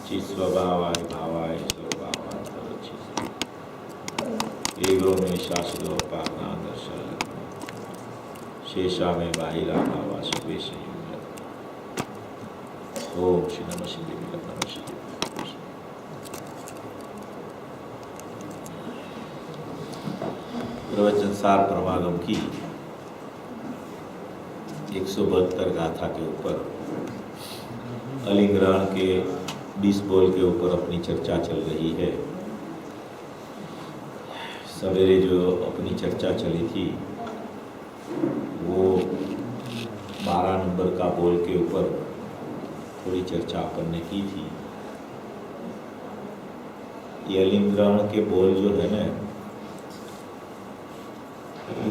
चिस्वभावाय भावाय स्वभावाय तवचित् एगो में शास्त्रो पाना दर्शन शेषा में बाहिरा भावा सुवेश ओम श्री नमः शिवाय नमः शिवाय। प्रवचन सार परमागम की 172 गाथा के ऊपर अलिंग्रहण के 20 बोल के ऊपर अपनी चर्चा चल रही है। सवेरे जो अपनी चर्चा चली थी वो 12 नंबर का बोल के ऊपर थोड़ी चर्चा अपन ने की थी। ये अलिंग्रहण के बोल जो है ना,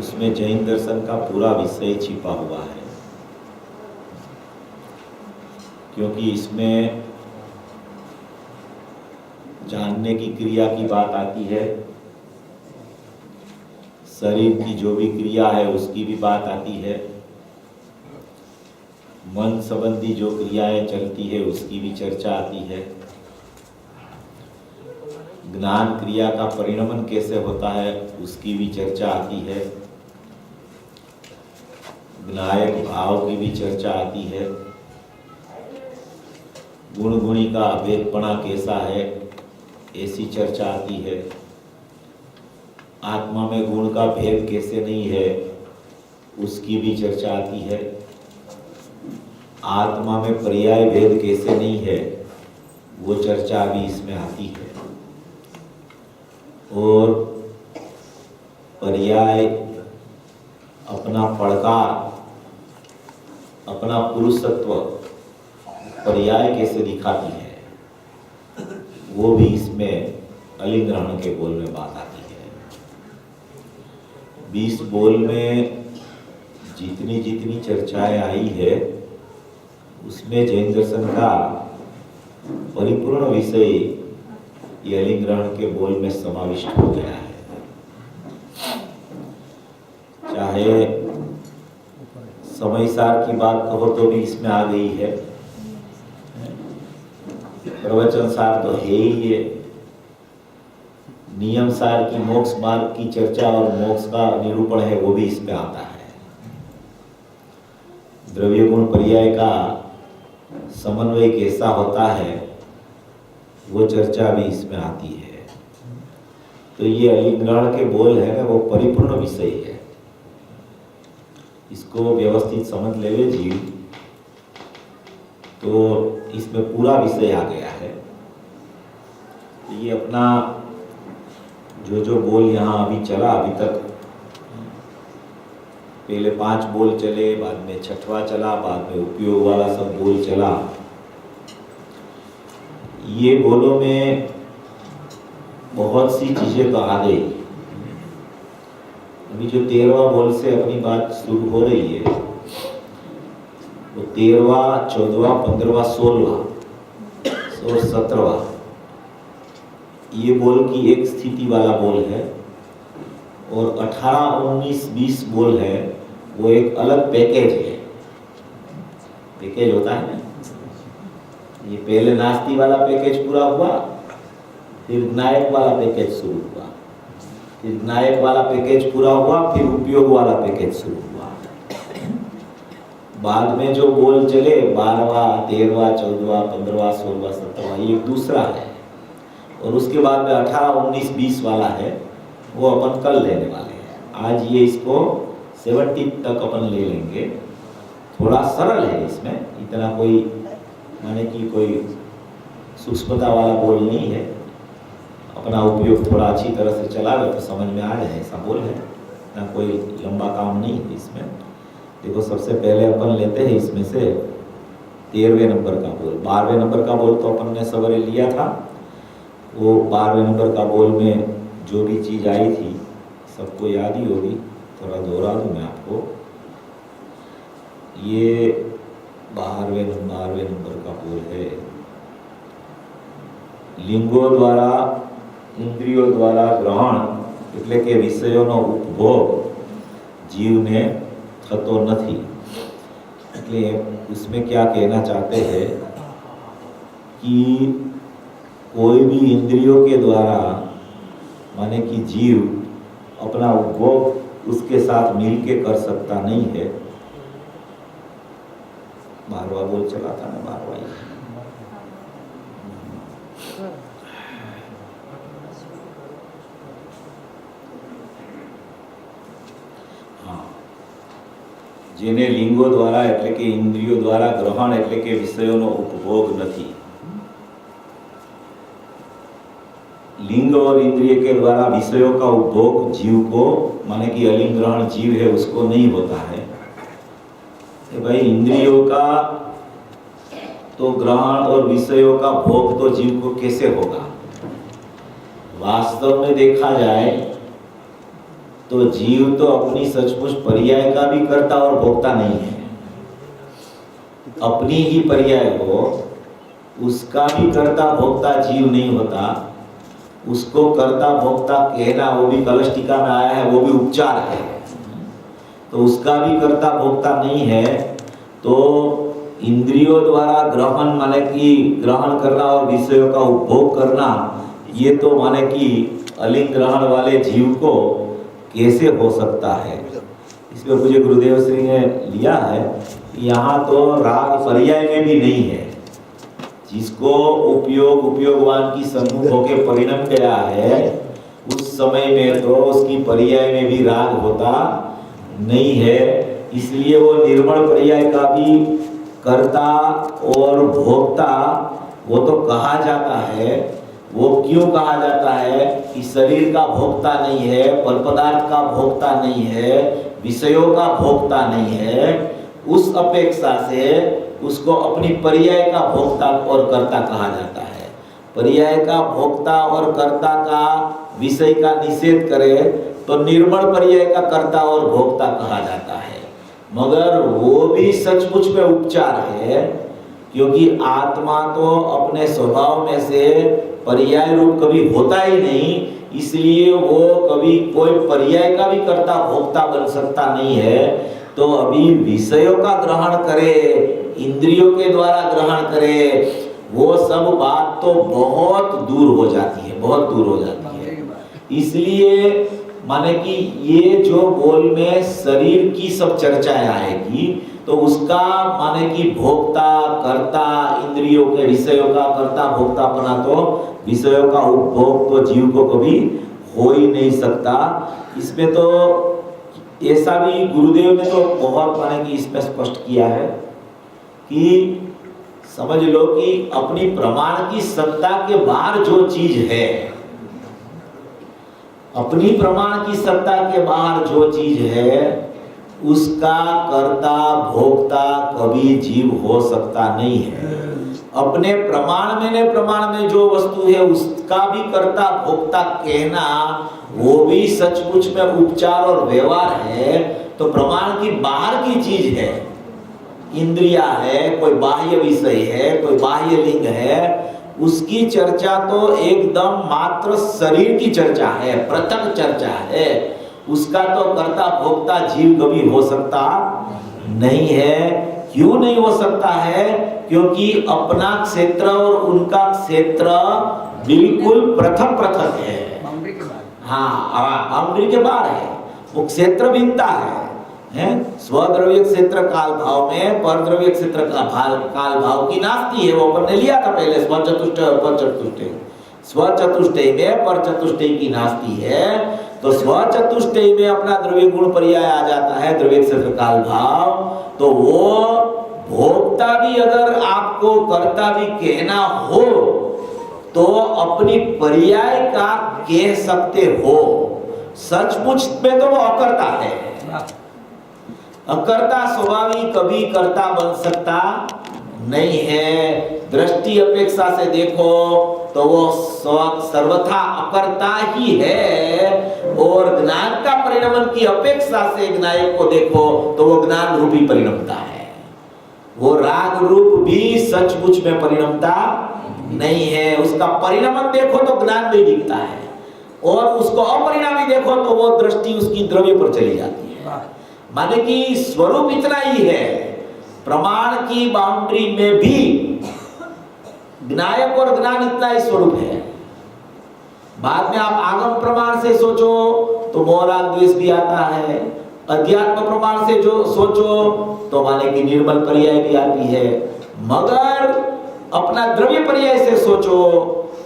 उसमें जैन दर्शन का पूरा विषय छिपा हुआ है, क्योंकि इसमें जानने की क्रिया की बात आती है, शरीर की जो भी क्रिया है उसकी भी बात आती है, मन संबंधी जो क्रियाएं चलती है उसकी भी चर्चा आती है, ज्ञान क्रिया का परिणमन कैसे होता है उसकी भी चर्चा आती है, ज्ञायक भाव की भी चर्चा आती है, गुण गुणी का अभेदपणा कैसा है ऐसी चर्चा आती है, आत्मा में गुण का भेद कैसे नहीं है उसकी भी चर्चा आती है, आत्मा में पर्याय भेद कैसे नहीं है वो चर्चा भी इसमें आती है। और पर्याय अपना पड़कार, अपना पुरुषत्व पर्याय कैसे दिखाती है वो भी इसमें अलिंग्रहण के बोल में बात आती है। 20 बोल में जितनी जितनी चर्चाएं आई है उसमें जैन दर्शन का परिपूर्ण विषय ये अलिंग्रहण के बोल में समाविष्ट हो गया है। चाहे समय सार की बात कहो तो भी इसमें आ गई है, प्रवचन सार तो है ही है, नियम सार की मोक्ष मार्ग की चर्चा और मोक्ष का निरूपण है वो भी इसमें आता है, द्रव्य गुण पर्याय का समन्वय कैसा होता है वो चर्चा भी इसमें आती है। तो ये अलिंग्रहण के बोल है ना, वो परिपूर्ण विषय है, इसको व्यवस्थित समझ लेवे जी तो इसमें पूरा विषय आ गया है। ये अपना जो जो बोल यहाँ अभी चला, अभी तक पहले 5 बोल चले, बाद में 6वां चला, बाद में उपयोग वाला सब बोल चला। ये बोलों में बहुत सी चीजें तो आ गई। अभी जो 13वां बोल से अपनी बात शुरू हो रही है वो 13वां, 14वां, 15वां, 16वां और 17वां ये बोल की एक स्थिति वाला बोल है, और 18, 19, 20 बोल है वो एक अलग पैकेज है। पैकेज होता है ना, ये पहले नास्ति वाला पैकेज पूरा हुआ, फिर ज्ञायक वाला पैकेज शुरू हुआ, फिर ज्ञायक वाला पैकेज पूरा हुआ, फिर उपयोग वाला पैकेज शुरू हुआ। बाद में जो बोल चले 12वां, 13वां, 14वां, 15वां, 16वां, 17वां ये दूसरा है, और उसके बाद में 18, 19, 20 वाला है वो अपन कल लेने वाले हैं। आज ये इसको 70 तक अपन ले लेंगे। थोड़ा सरल है, इसमें इतना कोई माने कि कोई सूक्ष्मता वाला बोल नहीं है, अपना उपयोग थोड़ा अच्छी तरह से चलावे तो समझ में आ जाए ऐसा बोल है, ना कोई लंबा काम नहीं है इसमें। देखो सबसे पहले अपन लेते हैं इसमें से 13वें नंबर का बोल। 12वें नंबर का बोल तो अपन ने सवेरे लिया था, वो 12वें नंबर का बोल में जो भी चीज़ आई थी सबको याद ही होगी, थोड़ा दोहरा दूँ मैं आपको। ये 12वें नंबर का बोल है। लिंगो द्वारा इंद्रियों द्वारा ग्रहण એટલે કે વિષયોનો ઉપભોગ જીવને થતો નથી। એટલે उसमें क्या कहना चाहते हैं कि कोई भी इंद्रियों के द्वारा माने कि जीव अपना उपभोग उसके साथ मिलके कर सकता नहीं है। बारवा बोल चला था ना, बारवा ही। हाँ, જેને લિંગો દ્વારા એટલે કે ઇન્દ્રિયો દ્વારા ગ્રહણ એટલે કે વિષયોનો ઉપભોગ નથી। लिंग और इंद्रिय के द्वारा विषयों का उपभोग जीव को माने कि अलिंग ग्रहण जीव है उसको नहीं होता है। तो भाई इंद्रियों का तो ग्रहण और विषयों का भोग तो जीव को कैसे होगा? वास्तव में देखा जाए तो जीव तो अपनी सचमुच पर्याय का भी कर्ता और भोक्ता नहीं है। अपनी ही पर्याय हो उसका भी कर्ता भोक्ता जीव नहीं होता। उसको कर्ता भोक्ता कहना वो भी कलश टीका में आया है, वो भी उपचार है, तो उसका भी कर्ता भोक्ता नहीं है। तो इंद्रियों द्वारा ग्रहण माने कि ग्रहण करना और विषयों का उपभोग करना, ये तो माने कि अलिंग ग्रहण वाले जीव को कैसे हो सकता है? इसमें मुझे गुरुदेव श्री ने लिया है, यहाँ तो राग पर्याय में भी नहीं है। जिसको उपयोगवान की सम्मुख होके परिणम गया है उस समय में तो उसकी पर्याय में भी राग होता नहीं है। इसलिए वो निर्मल पर्याय का भी कर्ता और भोक्ता वो तो कहा जाता है। वो क्यों कहा जाता है कि शरीर का भोक्ता नहीं है, पर पदार्थ का भोक्ता नहीं है, विषयों का भोक्ता नहीं है। उस अपेक्षा से उसको अपनी पर्याय का भोक्ता और कर्ता कहा जाता है। पर्याय का भोक्ता और कर्ता का विषय का निषेध करे तो निर्मल पर्याय का कर्ता और भोक्ता कहा जाता है। मगर वो भी सचमुच में उपचार है, क्योंकि आत्मा तो अपने स्वभाव में से पर्याय रूप कभी होता ही नहीं, इसलिए वो कभी कोई पर्याय का भी कर्ता भोक्ता बन सकता नहीं है। तो अभी विषयों का ग्रहण करे, इंद्रियों के द्वारा ग्रहण करे, वो सब बात तो बहुत दूर हो जाती है, बहुत दूर हो जाती है। इसलिए माने कि ये जो बोल में शरीर की सब चर्चाएं आएगी तो उसका माने कि भोक्ता कर्ता इंद्रियों के विषयों का कर्ता भोक्ता बना, तो विषयों का उपभोग तो जीव को कभी हो ही नहीं सकता। इसमें तो ऐसा भी गुरुदेव ने तो बहुत माने कि इसमें स्पष्ट किया है कि समझ लो कि अपनी प्रमाण की सत्ता के बाहर जो चीज है, अपनी प्रमाण की सत्ता के बाहर जो चीज है उसका कर्ता भोक्ता कभी जीव हो सकता नहीं है। अपने प्रमाण में जो वस्तु है उसका भी कर्ता भोक्ता कहना वो भी सचमुच में उपचार और व्यवहार है। तो प्रमाण की बाहर की चीज है, इंद्रिया है, कोई बाह्य विषय है, कोई बाह्य लिंग है, उसकी चर्चा तो एकदम मात्र शरीर की चर्चा है, पृथक चर्चा है। उसका तो कर्ता भोक्ता जीव कभी हो सकता नहीं है। क्यों नहीं हो सकता है? क्योंकि अपना क्षेत्र और उनका क्षेत्र बिल्कुल पृथक है। हाँ, बाउंड्री के बाहर है, वो क्षेत्र भिन्नता है। स्वद्रव्य क्षेत्र काल भाव में परद्रव्य क्षेत्र का काल भाव की नास्ती है। वो अपन ने लिया था पहले, स्वचतुष्टय और परचतुष्टय। स्वचतुष्टय में परचतुष्टय की नास्ती है, तो स्वचतुष्टय में अपना द्रव्य गुण पर्याय आ जाता है, द्रव्य क्षेत्र काल भाव। तो वो भोक्ता भी अगर आपको कर्ता भी कहना हो तो अपनी पर्याय का कह सकते हो। सचमुच में तो वो अकर्ता है। अकर्ता स्वाभाविक कभी कर्ता बन सकता नहीं है। दृष्टि अपेक्षा से देखो तो वो सर्वथा अकर्ता ही है, और ज्ञान का परिणमन की अपेक्षा से ज्ञायक को देखो तो वो ज्ञान रूपी परिणमता है। वो राग रूप भी सचमुच में परिणमता नहीं है। उसका परिणमन देखो तो ज्ञान में दिखता है, और उसको अपरिणामी देखो तो वो दृष्टि उसकी द्रव्य पर चली जाती है। माने कि स्वरूप इतना ही है, प्रमाण की बाउंड्री में भी ज्ञायक और ज्ञान इतना ही स्वरूप है। बाद में आप आगम प्रमाण से सोचो तो मोह राग द्वेष भी आता है, अध्यात्म प्रमाण से जो सोचो तो माने कि निर्मल पर्याय भी आती है, मगर अपना द्रव्य पर्याय से सोचो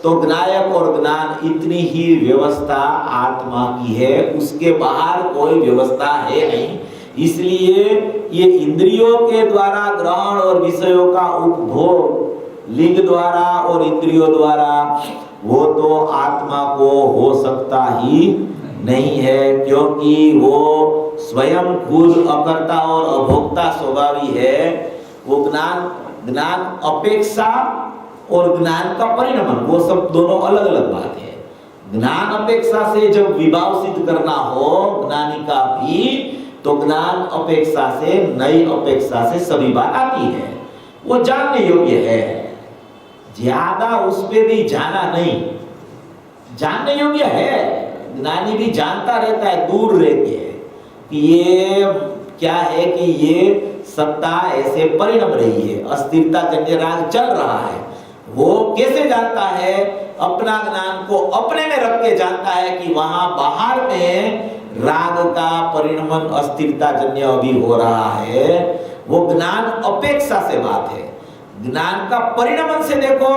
तो ज्ञायक और ज्ञान इतनी ही व्यवस्था आत्मा की है, उसके बाहर कोई व्यवस्था है नहीं। इसलिए ये इंद्रियों के द्वारा ग्रहण और विषयों का उपभोग लिंग द्वारा और इंद्रियों द्वारा वो तो आत्मा को हो सकता ही नहीं है, क्योंकि वो स्वयं खुद अकर्ता और अभोक्ता स्वभावी है। वो ज्ञान अपेक्षा और ज्ञान का परिणमन वो सब दोनों अलग अलग बात है। ज्ञान अपेक्षा से जब विभाव सिद्ध करना हो ज्ञानी का भी, तो ज्ञान अपेक्षा से नई अपेक्षा से सभी बात आती है, वो जानने योग्य है। ज्यादा उस पे भी जाना नहीं, जानने योग्य है। ज्ञानी भी जानता रहता है दूर रह के कि ये क्या है, कि ये सत्ता ऐसे परिणम रही है, अस्थिरता जन्य राग चल रहा है। वो कैसे जानता है? अपना ज्ञान को अपने में रख के जानता है कि वहां बाहर में राग का परिणमन अस्थिरता जन्य अभी हो रहा है। वो ज्ञान अपेक्षा से बात है। ज्ञान का परिणमन से देखो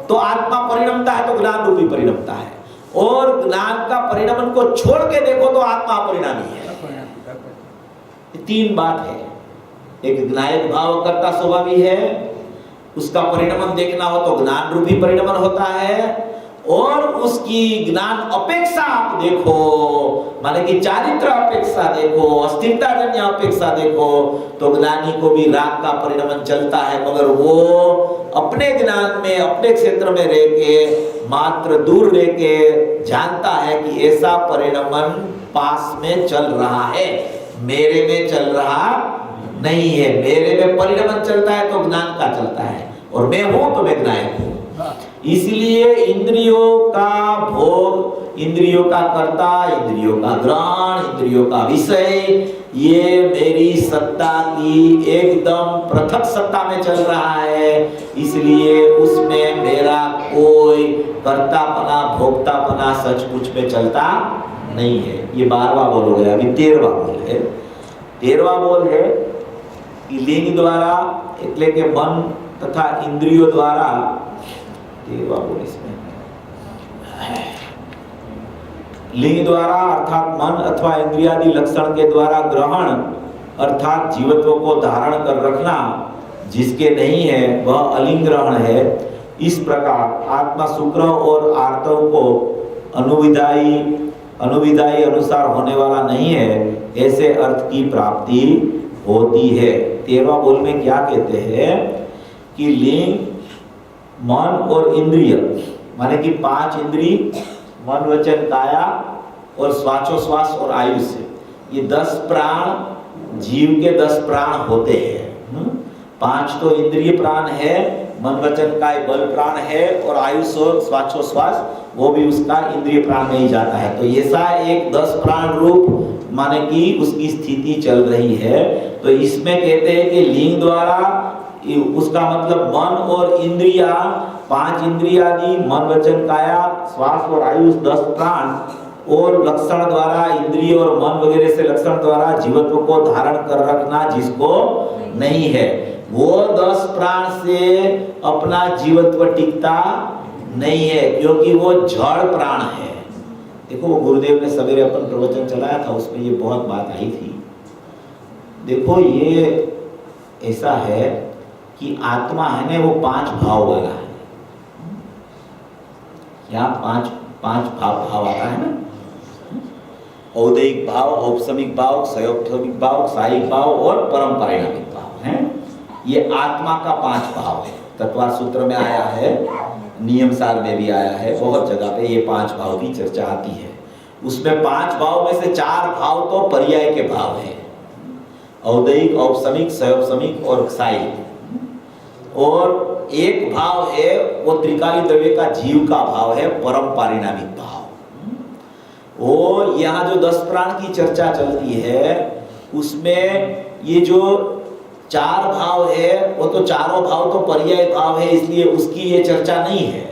तो आत्मा परिणमता है तो ज्ञान रूपी परिणमता है, और ज्ञान का परिणमन को छोड़ के देखो तो आत्मा परिणामी है। तीन बात है, एक ज्ञायक भाव करता स्वभावी है, उसका परिणमन देखना हो तो ज्ञान रूपी परिणमन होता है, और उसकी ज्ञान अपेक्षा आप देखो, माने कि चारित्र अपेक्षा देखो, अस्थिरता जन्य अपेक्षा देखो, तो ज्ञानी को भी राग का परिणमन चलता है, मगर वो अपने ज्ञान में अपने क्षेत्र में रह के मात्र दूर रह के जानता है कि ऐसा परिणमन पास में चल रहा है, मेरे में चल रहा नहीं है। मेरे में परिणमन चलता है तो ज्ञान का चलता है, और मैं हूं तो मैं ज्ञायक हूं। इसलिए इंद्रियों का भोग, इंद्रियों का कर्ता, इंद्रियों का ग्रहण, इंद्रियों का विषय, ये मेरी सत्ता की एकदम पृथक सत्ता में चल रहा है। इसलिए उसमें मेरा कोई कर्तापना भोक्तापना सचमुच में चलता नहीं है। ये 12वां बोल हो गया। अभी 13वां बोल है। 13वां बोल है कि लिंग द्वारा એટલે કે मन तथा इंद्रियों द्वारा, 13वां बोल इसमें लिंग द्वारा अर्थात मन अथवा इंद्रियादि लक्षण के द्वारा ग्रहण अर्थात जीवत्व को धारण कर रखना जिसके नहीं है वह अलिंग ग्रहण है। इस प्रकार आत्मा शुक्र और आर्तव को अनुविदाई अनुसार होने वाला नहीं है, ऐसे अर्थ की प्राप्ति होती है। 13वां बोल में क्या कहते हैं कि लिंग, मन और इंद्रिय, माने कि 5 इंद्रिय, मन वचन काया और श्वासोश्वास और आयुष्य, ये 10 प्राण जीव के 10 प्राण होते हैं। 5 तो इंद्रिय प्राण है, मन वचन काय बल प्राण है, और आयुष और श्वासोश्वास वो भी उसका इंद्रिय प्राण में ही जाता है। तो ऐसा एक 10 प्राण रूप माने कि उसकी स्थिति चल रही है। तो इसमें कहते हैं कि लिंग द्वारा, उसका मतलब मन और इंद्रिया, 5 इंद्रियादि, मन वचन काया श्वास और आयुष 10 प्राण, और लक्षण द्वारा इंद्रिय और मन वगैरह से लक्षण द्वारा जीवत्व को धारण कर रखना जिसको नहीं है, वो 10 प्राण से अपना जीवत्व टिकता नहीं है, क्योंकि वो जड़ प्राण है। देखो वो गुरुदेव ने सवेरे अपन प्रवचन चलाया था, उसमें ये बहुत बात आई थी। देखो ये ऐसा है कि आत्मा है ना वो 5 भाव वाला है। क्या 5 भाव आता है ना, औदैहिक भाव, औपसमिक भाव, सयोपसमिक भाव, साहिक भाव और परम परिणामिक भाव है। ये आत्मा का 5 भाव है। तत्वार सूत्र में आया है, नियम सार में भी आया है, बहुत जगह पे ये 5 भाव की चर्चा आती है। उसमें 5 भाव में से 4 भाव तो पर्याय के भाव है, औदैहिक, औपसमिक, सयोपसमिक और साहिक, और एक भाव है वो त्रिकाली द्रव्य का जीव का भाव है, परम पारिणामिक भाव। वो यहाँ जो 10 प्राण की चर्चा चलती है उसमें ये जो चार भाव है, वो तो चारों भाव तो पर्याय भाव है, इसलिए उसकी ये चर्चा नहीं है।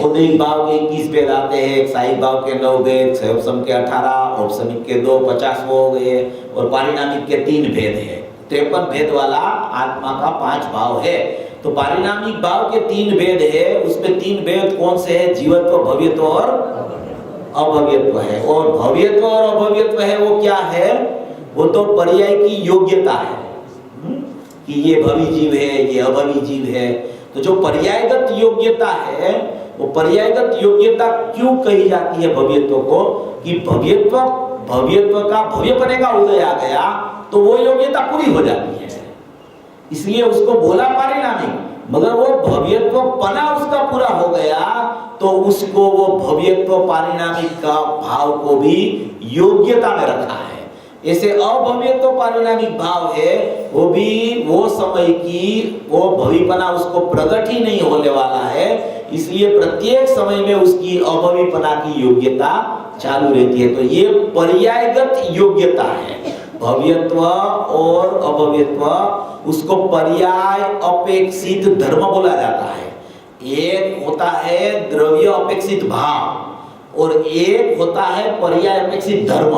औदिक भाव के 21 भेद आते हैं, साहिक भाव के 9 भेद, सहसम के 18, औपसमिक के 2, 50 हो गए, और पारिणामिक के 3 भेद है। 53 भेद वाला आत्मा का 5 भाव है। तो पारिणामिक भाव के 3 भेद है, उसमें 3 भेद कौन से है? जीवत्व, भव्यत्व और अभव्यत्व है। और भव्यत्व और अभव्यत्व है वो क्या है? वो तो पर्याय की योग्यता है कि ये भवी जीव है, ये अभवी जीव है। तो जो पर्यायगत योग्यता है, वो पर्यायगत योग्यता क्यों कही जाती है भव्यत्व को? कि भव्यत्व का भव्यपने का उदय आ गया तो वो योग्यता पूरी हो जाती है, इसलिए उसको बोला पारिणामिक। मगर वो भव्यत्व पना उसका पूरा हो गया तो उसको वो भव्यत्व पारिणामिक का भाव को भी योग्यता में रखा है। ऐसे अभव्यत्व पारिणामिक भाव है, वो भी वो समय की वो भविपना उसको प्रकट ही नहीं होने वाला है, इसलिए प्रत्येक समय में उसकी अभविपना की योग्यता चालू रहती है। तो ये पर्यायगत योग्यता है। भव्यत्व और अभव्यत्व, उसको पर्याय अपेक्षित धर्म बोला जाता है। एक होता है द्रव्य अपेक्षित भाव और एक होता है पर्याय अपेक्षित धर्म।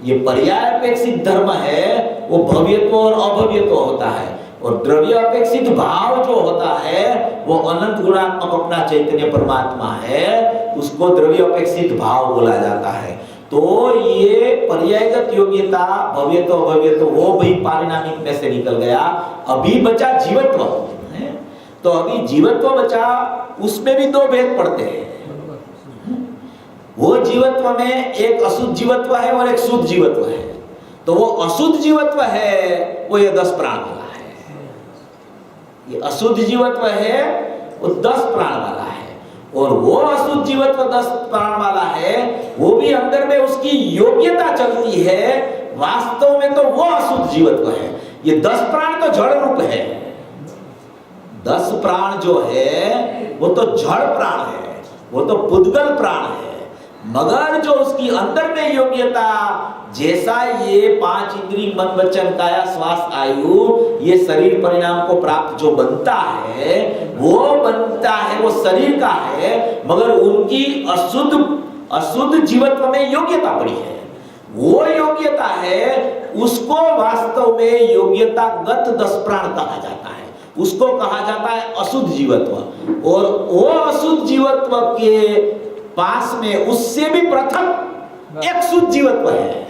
ये पर्याय अपेक्षित धर्म है वो भव्यत्व और अभव्यत्व होता है, और द्रव्य अपेक्षित भाव जो होता है वो अनंत गुणात्मक अपना चैतन्य परमात्मा है, उसको द्रव्य अपेक्षित भाव बोला जाता है। तो ये पर्यायगत योग्यता भव्यत्व अभव्यत्व वो भी पारिणामिक में से निकल गया। अभी बचा जीवत्व है, तो अभी जीवत्व बचा, उसमें भी 2 भेद पड़ते हैं। वो जीवत्व में एक अशुद्ध जीवत्व है और एक शुद्ध जीवत्व है। तो वो अशुद्ध जीवत्व है वो ये 10 प्राण वाला है। ये अशुद्ध जीवत्व है वो 10 प्राण वाला है, और वो अशुद्ध जीवत्व 10 प्राण वाला है, वो भी अंदर में उसकी योग्यता चलती है। वास्तव में तो वो अशुद्ध जीवत्व है। ये 10 प्राण तो जड़ रूप है। 10 प्राण जो है वो तो जड़ प्राण है, वो तो पुद्गल प्राण है। मगर जो उसकी अंदर में योग्यता, जैसा ये 5 इंद्रिय मन वचन काया श्वास आयु ये शरीर परिणाम को प्राप्त जो बनता है वो बनता है, वो शरीर का है, मगर उनकी अशुद्ध जीवत्व में योग्यता पड़ी है। वो योग्यता है, उसको वास्तव में योग्यतागत 10 प्राण कहा जाता है, उसको कहा जाता है अशुद्ध जीवत्व। और वो अशुद्ध जीवत्व के पास में उससे भी प्रथम एक शुद्ध जीवत्व है।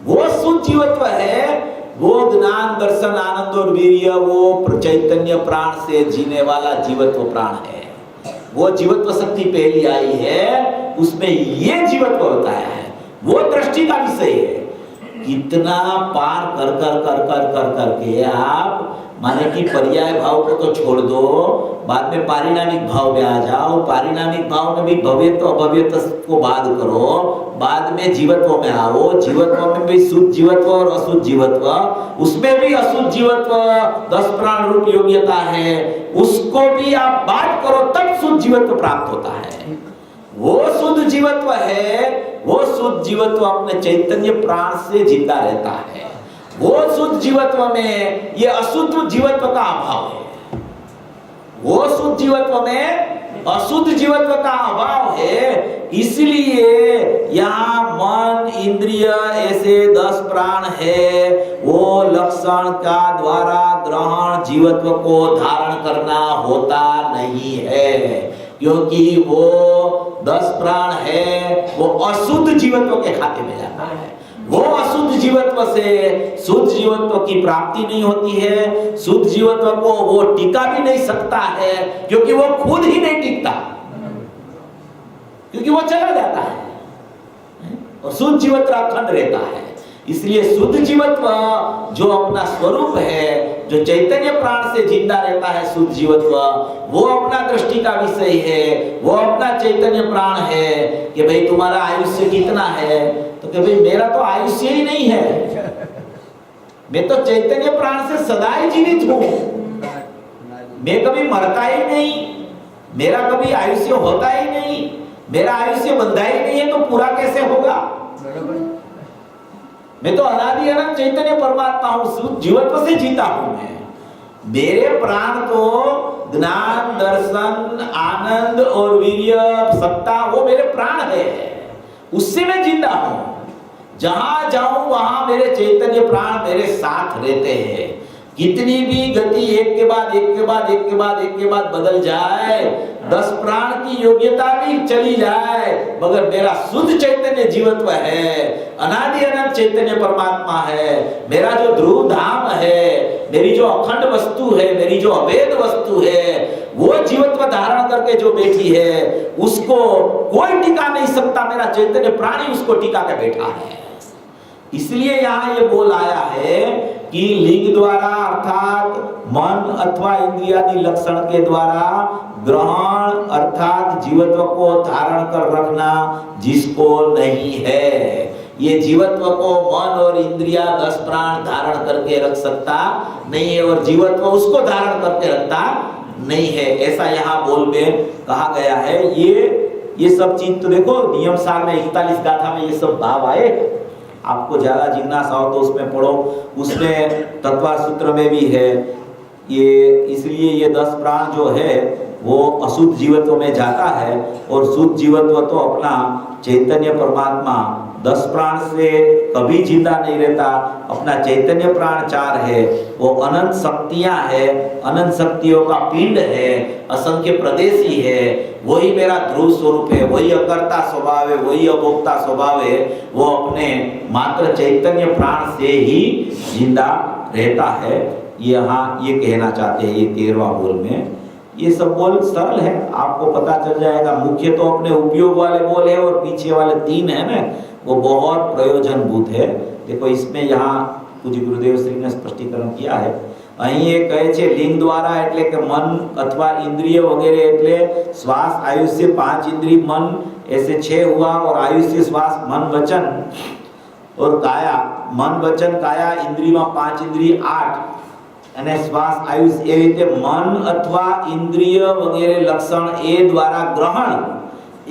वो शुद्ध जीवत्व है, वो ज्ञान दर्शन आनंद और वीर्य वो चैतन्य प्राण से जीने वाला जीवत्व प्राण है। वो जीवत्व शक्ति पहली आई है, उसमें ये जीवत्व बताया है। वो दृष्टि का विषय है। कितना पार कर कर कर कर कर करके आप माने कि पर्याय भाव को तो छोड़ दो, बाद में पारिणामिक भाव में आ जाओ। पारिणामिक भाव में भी भव्यत्व अभव्यत्व को बाद करो, बाद में जीवत्व में आओ। जीवत्व में भी शुद्ध जीवत्व और अशुद्ध जीवत्व, उसमें भी अशुद्ध जीवत्व 10 प्राण रूप योग्यता है, उसको भी आप बात करो तब शुद्ध जीवत्व प्राप्त होता है। वो शुद्ध जीवत्व है, वो शुद्ध जीवत्व अपने चैतन्य प्राण से जिंदा रहता है। वो शुद्ध जीवत्व में ये अशुद्ध जीवत्व का अभाव है। वो शुद्ध जीवत्व में अशुद्ध जीवत्व का अभाव है, इसलिए यहाँ मन इंद्रिय ऐसे 10 प्राण है, वो लक्षण का द्वारा ग्रहण जीवत्व को धारण करना होता नहीं है, क्योंकि वो 10 प्राण है वो अशुद्ध जीवत्व के खाते में जाता है। वो अशुद्ध जीवत्व से शुद्ध जीवत्व की प्राप्ति नहीं होती है। शुद्ध जीवत्व को वो टिका भी नहीं सकता है, क्योंकि वो खुद ही नहीं टिकता, क्योंकि वो चला जाता है और शुद्ध जीवत्व अखंड रहता है। इसलिए शुद्ध जीवत्व जो अपना स्वरूप है, जो चैतन्य प्राण से जिंदा रहता है, शुद्ध जीवत्व वो अपना दृष्टि का विषय है, वो अपना चैतन्य प्राण है। कि भाई तुम्हारा आयुष्य कितना है, तो कि भाई मेरा तो आयुष्य ही नहीं है, मैं तो चैतन्य प्राण से सदा ही जीवित हूं, मैं कभी मरता ही नहीं, मेरा कभी आयुष्य होता ही नहीं, मेरा आयुष्य बंधा ही नहीं है, तो पूरा कैसे होगा? मैं तो अनादि अनंत चैतन्य परमात्मा हूं, शुद्ध जीवत्व से जीता हूं मैं। मेरे प्राण तो ज्ञान, दर्शन, आनंद और वीर्य, सत्ता, वो मेरे प्राण है, उससे मैं जिंदा हूं। जहां जाऊं वहां मेरे चैतन्य प्राण मेरे साथ रहते हैं। कितनी भी गति एक के बाद एक के बाद एक के बाद एक के बाद बदल जाए, 10 प्राण की योग्यता भी चली जाए, मगर मेरा शुद्ध चैतन्य जीवत्व है, अनादि अनंत चैतन्य परमात्मा है, मेरा जो ध्रुव धाम है, मेरी जो अखंड वस्तु है, मेरी जो अभेद वस्तु है, वो जीवत्व धारण करके जो बैठी है, उसको कोई टिका नहीं सकता। मेरा चैतन्य प्राणी उसको टिका के बैठा है। इसलिए यहां ये बोल आया है कि लिंग द्वारा अर्थात मन अथवा इंद्रियादि लक्षण के द्वारा ग्रहण अर्थात जीवत्व को धारण कर रखना जिसको नहीं है, ये जीवत्व को मन और इंद्रिया 10 प्राण धारण करके रख सकता नहीं है, और जीवत्व उसको धारण करके रखता नहीं है, ऐसा यहाँ बोल में कहा गया है। ये सब चीज तो देखो नियम सार में 41 गाथा में ये सब भाव आए। आपको ज्यादा जिज्ञासा हो तो उसमें पढ़ो, उसमें तत्वा सूत्र में भी है ये। इसलिए ये 10 प्राण जो है वो अशुद्ध जीवत्व में जाता है, और शुद्ध जीवत्व तो अपना चैतन्य परमात्मा 10 प्राण से कभी जिंदा नहीं रहता। अपना चैतन्य प्राण 4 है, वो अनंत शक्तियां है, अनंत शक्तियों का पिंड है, असंख्य प्रदेशी है, वही मेरा ध्रुव स्वरूप है, वही अकर्ता स्वभाव है, वही अभोक्ता स्वभाव है, वो अपने मात्र चैतन्य प्राण से ही जिंदा रहता है। यहाँ ये कहना चाहते हैं ये 13वां बोल में। ये सब बोल सरल है, आपको पता चल जाएगा। मुख्य तो अपने उपयोग वाले बोल है, और पीछे वाले 3 है ना, वो बहुत प्रयोजनभूत है। देखो इसमें यहाँ पूज्य गुरुदेव श्री ने स्पष्टीकरण किया है। અહીં એ કહે છે લિંગ દ્વારા એટલે કે મન अथवा इंद्रिय वगैरह એટલે श्वास आयुष्य 5 इंद्रिय मन ऐसे 6 हुआ, और आयुष्य श्वास मन वचन और काया, मन वचन काया इंद्रिय में 5 इंद्रिय 8 અને શ્વાસ આયુષ એ રીતે મન अथवा इंद्रिय वगैरह लक्षण એ દ્વારા ગ્રહણ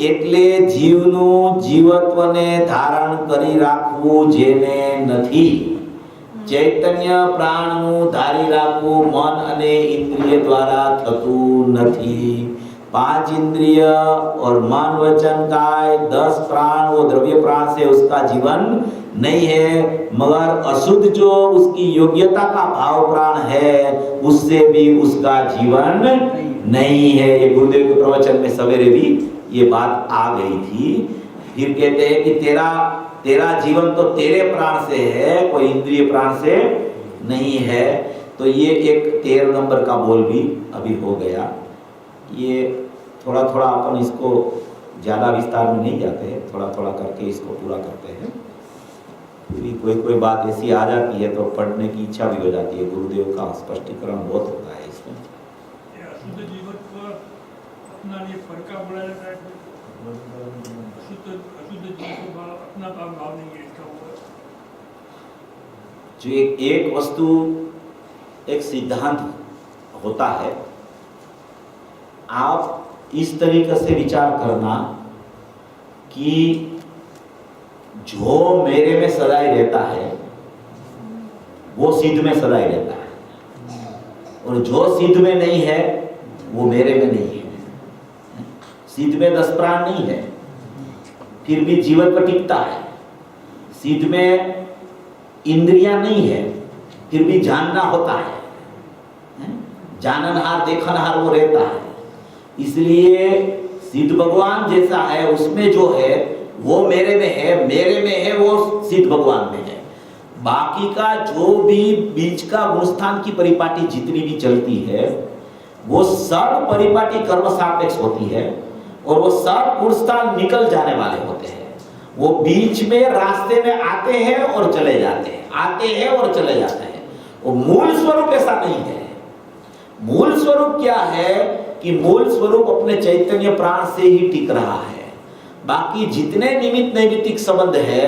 એટલે જીવનું જીવત્વને ધારણ કરી રાખવું જેને નથી। चैतन्य प्राणनु धारी राखવું मन અને इंद्रिय द्वारा थतु નથી। 5 इंद्रिय और मन वचन काय 10 प्राण वो द्रव्य प्राण से उसका जीवन नहीं है, मगर अशुद्ध जो उसकी योग्यता का भाव प्राण है उससे भी उसका जीवन नहीं है। ये गुरुदेव के प्रवचन में सवेरे भी ये बात आ गई थी। फिर कहते हैं कि तेरा जीवन तो तेरे प्राण से है, कोई इंद्रिय प्राण से नहीं है। तो ये एक 13 नंबर का बोल भी अभी हो गया। ये थोड़ा थोड़ा अपन इसको ज़्यादा विस्तार में नहीं जाते हैं, थोड़ा थोड़ा करके इसको पूरा करते हैं। फिर कोई बात ऐसी आ जाती है तो पढ़ने की इच्छा भी हो जाती है। गुरुदेव का स्पष्टीकरण बहुत होता है इसमें। अशुद्ध जीवत्व अपना लिए फरका बोला जाता है, अशुद्ध जीवत्व भाव अपना भाव नहीं है इसका। जो एक वस्तु एक सिद्धांत होता है, आप इस तरीके से विचार करना कि जो मेरे में सदाई रहता है वो सिद्ध में सदाई रहता है, और जो सिद्ध में नहीं है वो मेरे में नहीं है। सिद्ध में 10 प्राण नहीं है, फिर भी जीवन पर टिकता है। सिद्ध में इंद्रियां नहीं है, फिर भी जानना होता है, जाननहार देखनहार वो रहता है। इसलिए सिद्ध भगवान जैसा है उसमें जो है वो मेरे में है, मेरे में है वो सिद्ध भगवान में है। बाकी का जो भी बीच का गुणस्थान की परिपाटी जितनी भी चलती है वो सब परिपाटी कर्म सापेक्ष होती है, और वो सब गुणस्थान निकल जाने वाले होते हैं। वो बीच में रास्ते में आते हैं और चले जाते हैं, आते हैं और चले जाते हैं। वो मूल स्वरूप ऐसा नहीं है। मूल स्वरूप क्या है कि मूल स्वरूप अपने चैतन्य प्राण से ही टिक रहा है। बाकी जितने निमित्त नैमित्तिक संबंध है,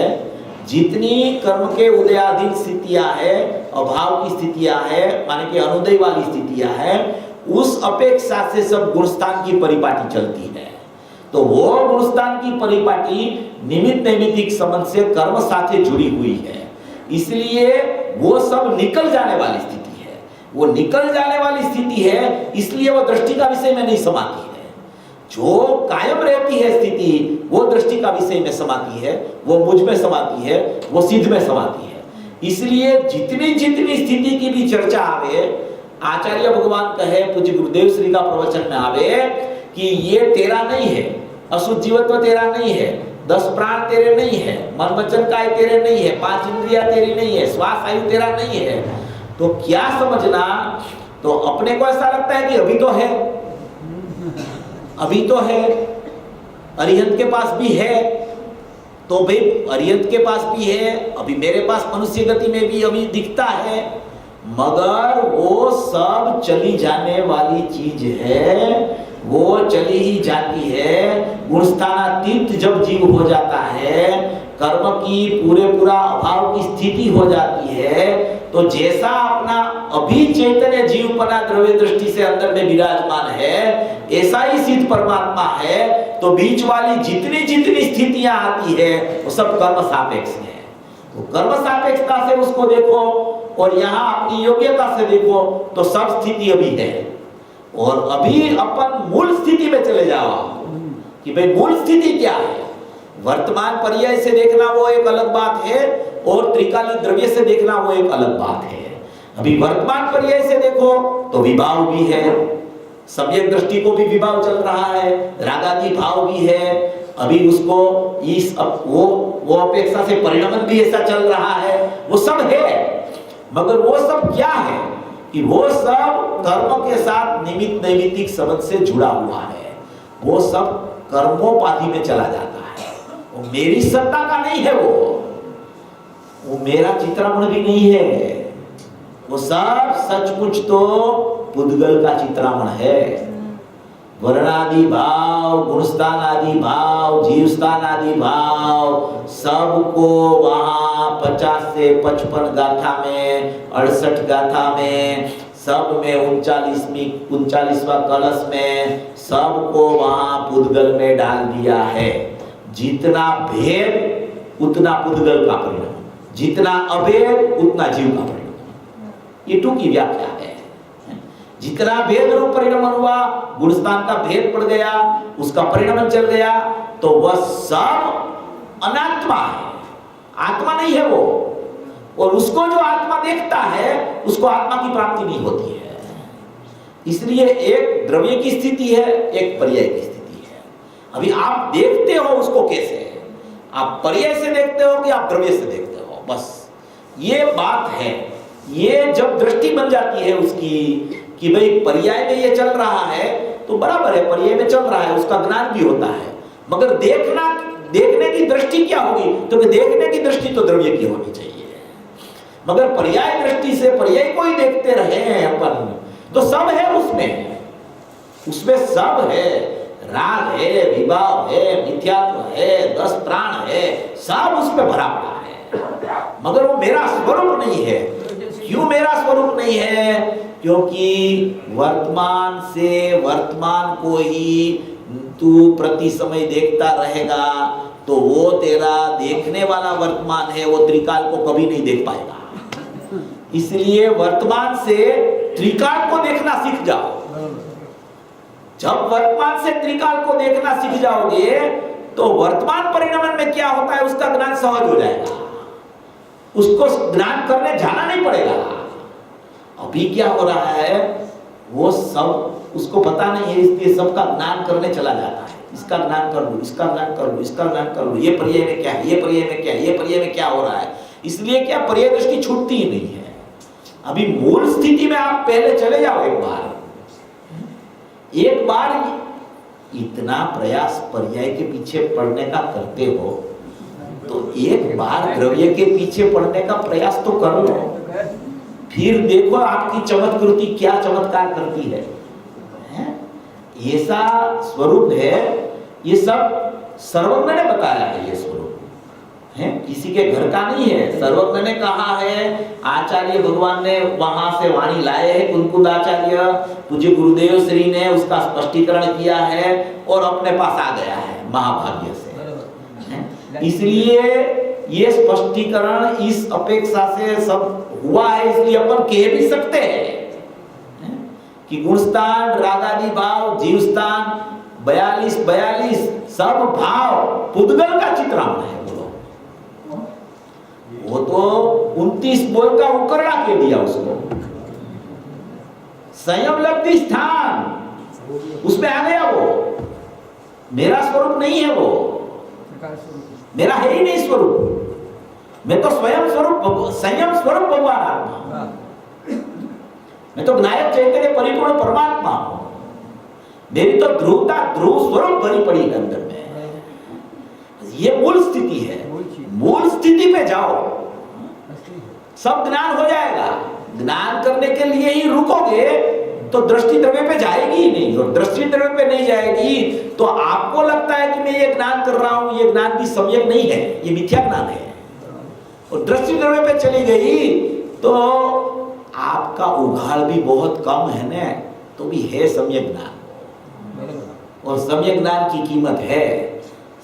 जितनी कर्म के उदयाधीन स्थितियां है, अभाव की स्थितियां है, माने कि अनुदय वाली स्थितियां है, उस अपेक्षा से सब गुणस्थान की परिपाटी चलती है। तो वो गुणस्थान की परिपाटी निमित्त नैमित्तिक संबंध से कर्म साथे जुड़ी हुई है। इसलिए वो सब निकल जाने वाली स्थिति है, वो निकल जाने वाली स्थिति है, इसलिए वो दृष्टि का विषय में नहीं समाती है। जो कायम रहती है स्थिति वो दृष्टि का विषय में समाती है, वो मुझ में समाती है, वो सिद्ध में समाती है। इसलिए जितनी जितनी स्थिति की भी चर्चा आवे, आचार्य भगवान कहे, पूज्य गुरुदेव श्री का प्रवचन में आवे कि ये तेरा नहीं है, अशुद्ध जीवत्व तेरा नहीं है, 10 प्राण तेरे नहीं है, मन वचन काय तेरे नहीं है, 5 इंद्रिया तेरी नहीं है, श्वास आयु तेरा नहीं है, तो क्या समझना, तो अपने को ऐसा लगता है कि अभी तो है, अभी तो है, अरिहंत के पास भी है, तो भाई अरिहंत के पास भी है, अभी मेरे पास मनुष्य गति में भी अभी दिखता है, मगर वो सब चली जाने वाली चीज है, वो चली ही जाती है। गुणस्थानातीत जब जीव हो जाता है, कर्म की पूरा अभाव की स्थिति हो जाती है, तो जैसा अपना अभी चैतन्य जीवपना द्रव्य दृष्टि से अंदर में विराजमान है, ऐसा ही सिद्ध परमात्मा है। तो बीच वाली जितनी जितनी स्थितियां आती है वो सब कर्म सापेक्ष है। तो कर्म सापेक्षता से उसको देखो और यहाँ अपनी योग्यता से देखो तो सब स्थिति अभी है। और अभी अपन मूल स्थिति में चले जाओ कि भाई मूल स्थिति क्या है। वर्तमान पर्याय से देखना वो एक अलग बात है और त्रिकालीन द्रव्य से देखना वो एक अलग बात है। अभी वर्तमान पर्याय से देखो तो विभाव भी है, सम्यक दृष्टि को भी विभाव चल रहा है, रागादि भाव भी है, अभी उसको इस वो अपेक्षा से परिणमन भी ऐसा चल रहा है, वो सब है। मगर वो सब क्या है कि वो सब कर्मों के साथ निमित्त नैमित्तिक संबंध से जुड़ा हुआ है, वो सब कर्मोपाधि में चला जाता है। वो मेरी सत्ता का नहीं है, वो मेरा चित्रामण भी नहीं है, वो सब सचमुच तो पुद्गल का चित्रामण है। वर्णादि भाव, गुणस्थान आदि भाव, जीवस्थान आदि भाव सबको वहां 50 से 55 गाथा में, 68 गाथा में, सब में 39वां कलश में सबको वहां पुद्गल में डाल दिया है। जितना भेद उतना पुद्गल का परिणाम, जितना अभेद उतना जीव का परिणाम। ये टूकी व्याख्या है। जितना भेद रूप परिणमन हुआ, गुणस्थान का भेद पड़ गया, उसका परिणमन चल गया, तो वह सब अनात्मा है, आत्मा नहीं है वो। और उसको जो आत्मा देखता है उसको आत्मा की प्राप्ति नहीं होती है। इसलिए एक द्रव्य की स्थिति है, एक पर्याय की स्थिति है। अभी आप देखते हो उसको कैसे, आप पर्याय से देखते हो कि आप द्रव्य से देखते हो, बस ये बात है। ये जब दृष्टि बन जाती है उसकी कि भाई पर्याय में ये चल रहा है तो बराबर है, पर्याय में चल रहा है, उसका ज्ञान भी होता है, मगर देखने की दृष्टि क्या होगी, तो देखने की दृष्टि तो द्रव्य की होनी चाहिए। मगर पर्याय दृष्टि से पर्याय को ही देखते रहे हैं अपन, तो सब है उसमें सब है, राग है, विभाव है, मिथ्यात्व है, 10 प्राण है, सब उसमें भरा पड़ा है। मगर वो मेरा स्वरूप नहीं है। क्यों मेरा स्वरूप नहीं है? क्योंकि वर्तमान से वर्तमान को ही तू प्रति समय देखता रहेगा, तो वो तेरा देखने वाला वर्तमान है, वो त्रिकाल को कभी नहीं देख पाएगा। इसलिए वर्तमान से त्रिकाल को देखना सीख जाओ। जब वर्तमान से त्रिकाल को देखना सीख जाओगे तो वर्तमान परिणमन में क्या होता है उसका ज्ञान सहज हो जाएगा, उसको ज्ञान करने जाना नहीं पड़ेगा। अभी क्या हो रहा है वो सब उसको पता नहीं है, इसलिए सबका ज्ञान करने चला जाता है। इसका ज्ञान कर लो, इसका ज्ञान कर लो, इसका ज्ञान कर लो, ये पर्याय में क्या है, ये पर्याय में क्या है, ये पर्याय में क्या हो रहा है। इसलिए क्या पर्याय दृष्टि छूटती ही नहीं है। अभी मूल स्थिति में आप पहले चले जाओ एक बार इतना प्रयास पर्याय के पीछे पड़ने का करते हो तो एक बार द्रव्य के पीछे पड़ने का प्रयास तो कर लो, फिर देखो आपकी चमत्कृति क्या चमत्कार करती है। ऐसा स्वरूप है, ये सब सर्वज्ञ ने बताया है। ये स्वरूप है, किसी के घर का नहीं है, सर्वज्ञ ने कहा है। आचार्य भगवान ने वहां से वाणी लाए हैं, कुंकुद आचार्य पूज्य गुरुदेव श्री ने उसका स्पष्टीकरण किया है और अपने पास आ गया है महाभाग्य से। इसलिए ये स्पष्टीकरण इस अपेक्षा से सब हुआ है, इसलिए अपन कह भी सकते हैं कि गुणस्थान, रागादि भाव, जीवस्थान 42 सब भाव पुद्गल का चित्रांश है। बोलो, वो तो 29 बोल का उकरणा के दिया उसको। संयम लब्धि स्थान उसमें आ गया वो। मेरा स्वरूप नहीं है वो, मेरा है ही नहीं स्वरूप। मैं तो स्वयं स्वरूप, संयम स्वरूप भगवान आत्मा, मैं तो ज्ञायक चैतन्य परिपूर्ण परमात्मा हूं। मेरी तो ध्रुवता ध्रुव स्वरूप भरी पड़ी है अंदर में। ये मूल स्थिति है। मूल स्थिति पे जाओ, सब ज्ञान हो जाएगा। ज्ञान करने के लिए ही रुकोगे तो दृष्टि द्रव्य पे जाएगी ही नहीं, और दृष्टि द्रव्य पे नहीं जाएगी तो आपको लगता है कि मैं ये ज्ञान कर रहा हूं, ये ज्ञान भी सम्यक नहीं है, ये मिथ्या ज्ञान है। और दृष्टि द्रव्य पे चली गई तो आपका उघाड़ भी बहुत कम है ना, तो भी है सम्यक ज्ञान। और सम्यक ज्ञान की कीमत है।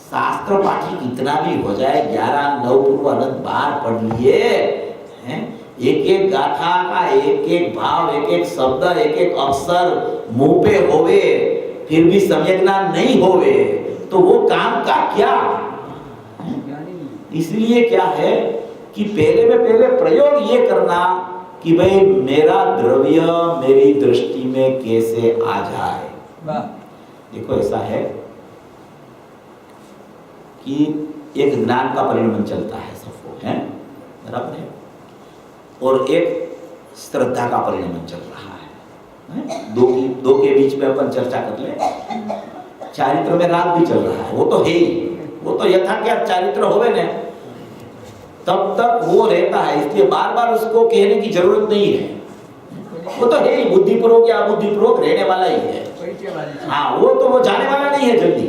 शास्त्र पाठी कितना भी हो जाए, 11 9 पूर्व अनंत बार पढ़ लिए हैं, एक एक गाथा का एक एक भाव, एक एक शब्द, एक एक अक्षर मुंह पे होवे, फिर भी सम्यक ज्ञान नहीं होवे तो वो काम का क्या। इसलिए क्या है कि पहले प्रयोग ये करना कि भाई मेरा द्रव्य मेरी दृष्टि में कैसे आ जाए। देखो ऐसा है कि एक ज्ञान का परिणाम चलता है सबको, है बराबर है, और एक श्रद्धा का परिणाम चल रहा है। दो के बीच में अपन चर्चा कर ले। चारित्र में राग भी चल रहा है, वो तो है ही, वो तो यथा क्या चारित्र होवे ने तब तक वो रहता है, इसलिए बार बार उसको कहने की जरूरत नहीं है। वो तो है ही, बुद्धिपूर्वक या अबुद्धिपूर्वक रहने वाला ही है। हाँ, वो जाने वाला नहीं है जल्दी,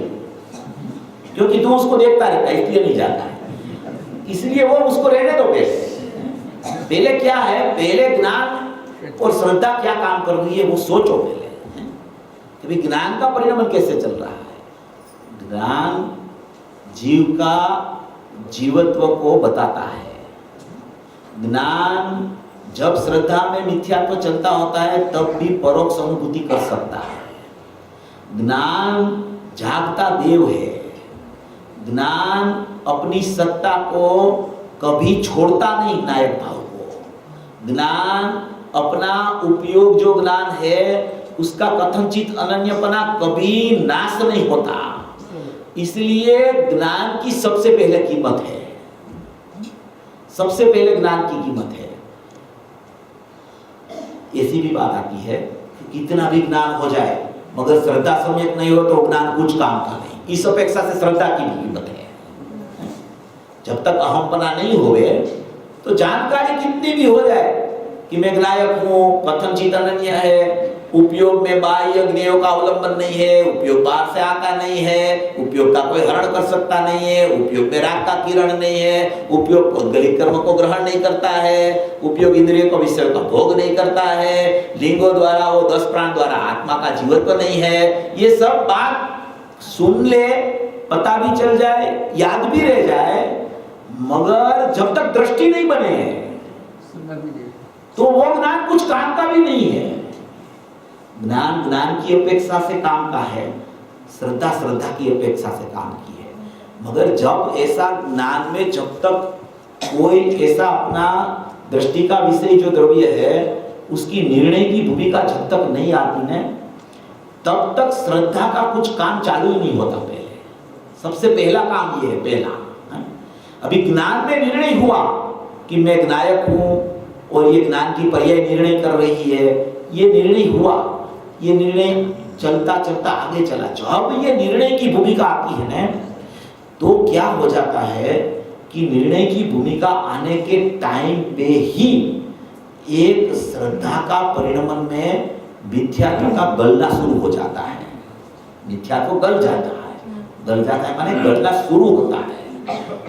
क्योंकि तू उसको देखता रहता है इसलिए नहीं जाता है। इसलिए वो उसको रहने दो। पहले क्या है, पहले ज्ञान और श्रद्धा क्या काम कर रही है वो सोचो पहले कि ज्ञान का परिणाम कैसे चल रहा है। ज्ञान जीव का जीवत्व को बताता है। ज्ञान जब श्रद्धा में मिथ्यात्व चलता होता है तब भी परोक्ष अनुभूति कर सकता है। ज्ञान जागता देव है। ज्ञान अपनी सत्ता को कभी छोड़ता नहीं, नायक भाव को। ज्ञान अपना उपयोग जो ज्ञान है उसका कथनचित अनन्यपना कभी नाश नहीं होता। इसलिए ज्ञान की सबसे पहले कीमत है, सबसे पहले ज्ञान की कीमत है। ऐसी भी बात आती है कि कितना भी ज्ञान हो जाए मगर श्रद्धा सम्यक नहीं हो तो ज्ञान कुछ काम का नहीं। इस अपेक्षा से श्रद्धा की भी कीमत है। जब तक अहमपना नहीं होवे तो जानकारी कितनी भी हो जाए कि मैं ज्ञायक हूँ, कथनचित अनन्य है, उपयोग में बाह्य ज्ञेयों का अवलंबन नहीं है, उपयोग बाहर से आता नहीं है, उपयोग का कोई हरण कर सकता नहीं है, उपयोग में राग का किरण नहीं है, उपयोग पौद्गलिक कर्म को ग्रहण नहीं करता है, उपयोग इंद्रियों को विषय का भोग नहीं करता है, लिंगों द्वारा वो 10 प्राण द्वारा आत्मा का जीवत्व नहीं है। ये सब बात सुन ले, पता भी चल जाए, याद भी रह जाए, मगर जब तक दृष्टि नहीं बने तो वो ज्ञान कुछ काम का भी नहीं है। ज्ञान ज्ञान की अपेक्षा से काम का है, श्रद्धा श्रद्धा की अपेक्षा से काम की है। मगर जब ऐसा ज्ञान में जब तक कोई ऐसा अपना दृष्टि का विषय जो द्रव्य है उसकी निर्णय की भूमिका जब तक नहीं आती न तब तक श्रद्धा का कुछ काम चालू ही नहीं होता। पहले सबसे पहला काम ये है, पहला अभी ज्ञान में निर्णय हुआ कि मैं ज्ञायक हूं और ये ज्ञान की पर्याय निर्णय कर रही है, ये निर्णय हुआ, ये निर्णय चलता चलता आगे चला। जब ये निर्णय की भूमिका आती है ना तो क्या हो जाता है कि निर्णय की भूमिका आने के टाइम पे ही एक श्रद्धा का परिणमन में मिथ्यात्व का गलना शुरू हो जाता है। मिथ्यात्व गल जाता है, गल जाता है माने गलना शुरू होता है।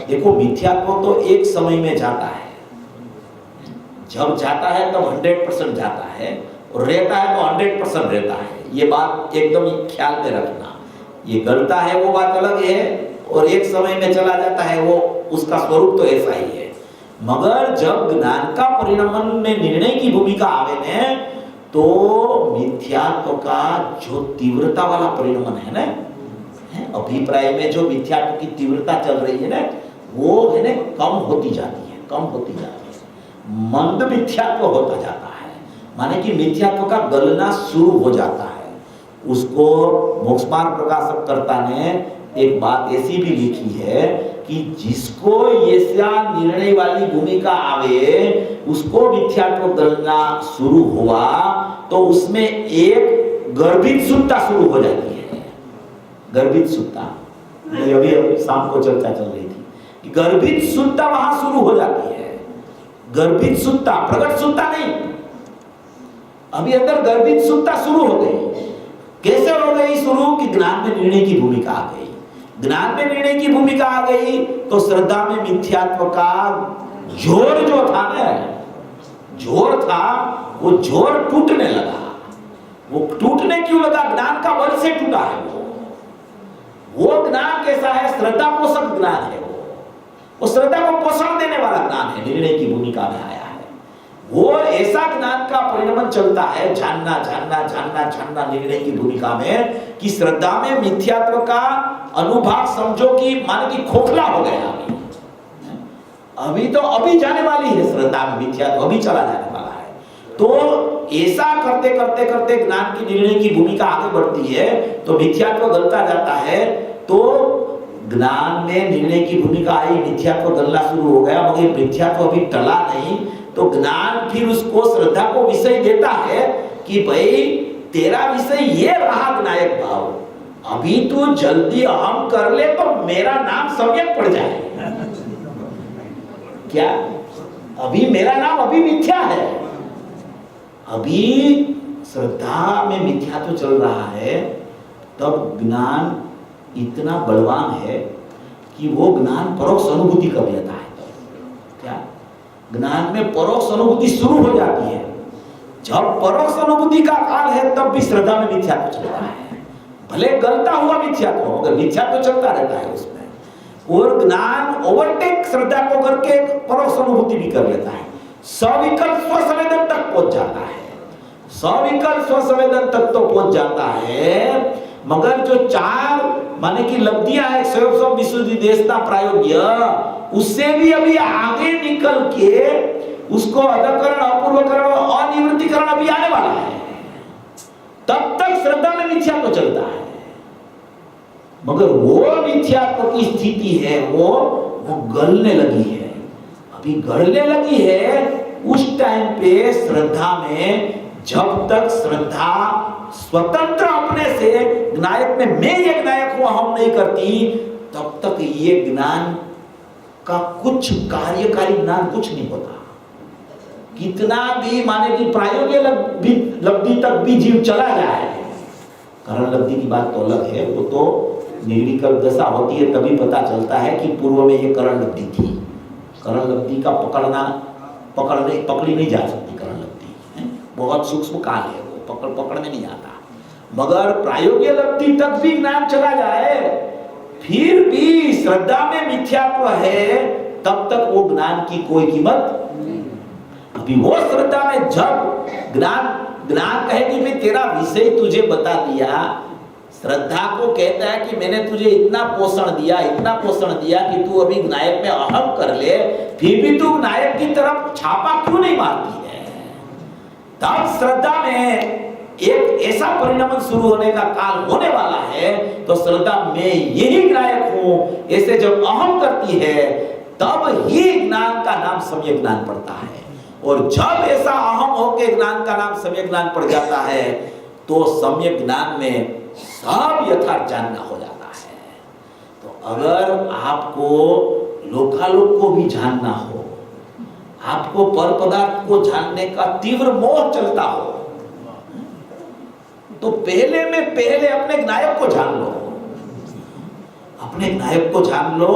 देखो मिथ्यात्व तो एक समय में जाता है, जब जाता है तब 100% जाता है और रहता है तो 100% रहता है। ये बात एकदम ख्याल में रखना। ये गलता है वो बात अलग है और एक समय में चला जाता है वो उसका स्वरूप तो ऐसा ही है। मगर जब ज्ञान का परिणमन में निर्णय की भूमिका आवे ने, तो मिथ्यात्व का जो तीव्रता वाला परिणमन है ना, अभिप्राय में जो मिथ्यात्व की तीव्रता चल रही है ना, वो है ना कम होती जाती है, कम होती जाती है, मंद मिथ्यात्व होता जाता है, माने कि मिथ्यात्व का गलना शुरू हो जाता है। उसको मोक्षमार्ग प्रकाशक कर्ता ने एक बात ऐसी भी लिखी है कि जिसको ऐसा निर्णय वाली भूमिका आवे, उसको मिथ्यात्व गलना शुरू हुआ तो उसमें एक गर्भित सुत्ता शुरू हो जाती है। गर्भित सुत्ता, अभी शाम को चर्चा चल रही थी कि गर्भित सुत्ता वहां शुरू हो जाती है। गर्भित सुत्ता, प्रकट सुत्ता नहीं, अभी अंदर गर्भित सुत्ता शुरू हो गई। कैसे हो गई शुरू? कि ज्ञान में निर्णय की भूमिका आ गई। ज्ञान में निर्णय की भूमिका आ गई तो श्रद्धा में मिथ्यात्व का जोर जो था ना, जोर था, वो जोर टूटने लगा। वो टूटने क्यों लगा? ज्ञान का बल से टूटा है वो ज्ञान कैसा है? श्रद्धा पोषक ज्ञान है वो श्रद्धा को पोषण देने वाला ज्ञान है, निर्णय की भूमिका में आया है। वो ऐसा ज्ञान का परिणमन चलता है, जानना जानना जानना जानना निर्णय की भूमिका में, कि श्रद्धा में मिथ्यात्व का अनुभाग समझो कि मान की खोखला हो गया। अभी तो अभी जाने वाली है श्रद्धा में मिथ्यात्व, अभी चला जाने वाला है। तो ऐसा करते करते करते ज्ञान की निर्णय की भूमिका आगे बढ़ती है तो मिथ्यात्व गलता जाता है। तो ज्ञान में निर्णय की भूमिका आई, मिथ्यात्व गलना शुरू हो गया, मगर मिथ्यात्व अभी टला नहीं। तो ज्ञान फिर उसको श्रद्धा को विषय देता है कि भाई तेरा विषय ये रहा विनायक भाव, अभी तू जल्दी अहम कर ले तो मेरा नाम सम्यक पड़ जाए। क्या? अभी मेरा नाम अभी मिथ्या है, अभी श्रद्धा में मिथ्यात्व चल रहा है, तब ज्ञान इतना बलवान है कि वो ज्ञान परोक्ष अनुभूति कर लेता है। क्या? ज्ञान में परोक्ष अनुभूति शुरू हो जाती है। जब परोक्ष अनुभूति का काल है तब भी श्रद्धा में मिथ्यात्व चलता है, भले गलता हुआ मिथ्यात्व, मगर मिथ्यात्व चलता रहता है उसमें। और ज्ञान ओवरटेक श्रद्धा को करके परोक्ष अनुभूति भी कर लेता है, सविकल्प स्वसंवेदन तक पहुंच जाता है। सविकल्प स्वसंवेदन तक तो पहुंच जाता है, मगर जो चार माने की लब्धियां है, स्वयं विशुद्धि देशना प्रायोग्य, उससे भी अभी आगे निकल के उसको अधकरण, अपूर्वकरण, अनिवृत्तिकरण अभी आने वाला है। तब तक श्रद्धा में मिथ्यात्व चलता है, मगर वो मिथ्यात्व की स्थिति है वो गलने लगी है, अभी गलने लगी है। उस टाइम पे श्रद्धा में जब तक श्रद्धा स्वतंत्र अपने से ज्ञायक में मैं ये ज्ञायक हूं हम नहीं करती, तब तक ये ज्ञान का कुछ कार्यकारी ज्ञान कुछ नहीं होता। कितना भी माने कि प्रायोगिक लब्धि तक भी जीव चला जाए, करण लब्धि की बात तो अलग है, वो तो निर्विकल्प दशा होती है तभी पता चलता है कि पूर्व में ये करण लब्धि थी। करण लब्धि का पकड़ी नहीं जा सकती। करण लब्धि बहुत सूक्ष्म काल है, वो पकड़ में नहीं आता। मगर प्रायोगिक लब्धि तक भी ज्ञान चला जाए, फिर भी श्रद्धा में मिथ्यात्व है, तब तक वो ज्ञान की कोई कीमत नहीं। अभी वो श्रद्धा में जब ज्ञान कहे कि मैं तेरा विषय तुझे बता दिया, श्रद्धा को कहता है कि मैंने तुझे इतना पोषण दिया कि तू अभी नायक में अहम कर ले, फिर भी तू नायक की तरफ छापा क्यों नहीं मारती है? तब श्रद्धा में एक ऐसा परिणाम शुरू होने का काल होने वाला है। तो श्रद्धा में यही नायक हूं ऐसे जब अहम करती है, तब ही ज्ञान का नाम सम्यक ज्ञान पड़ता है। और जब ऐसा अहम होकर ज्ञान का नाम सम्यक ज्ञान पड़ जाता है, तो सम्यक ज्ञान में सब यथार्थ जानना हो जाता है। तो अगर आपको लोकालोक को भी जानना हो, आपको पर पदार्थ को जानने का तीव्र मोह चलता हो, तो पहले अपने नायक को जान लो। अपने नायक को जान लो,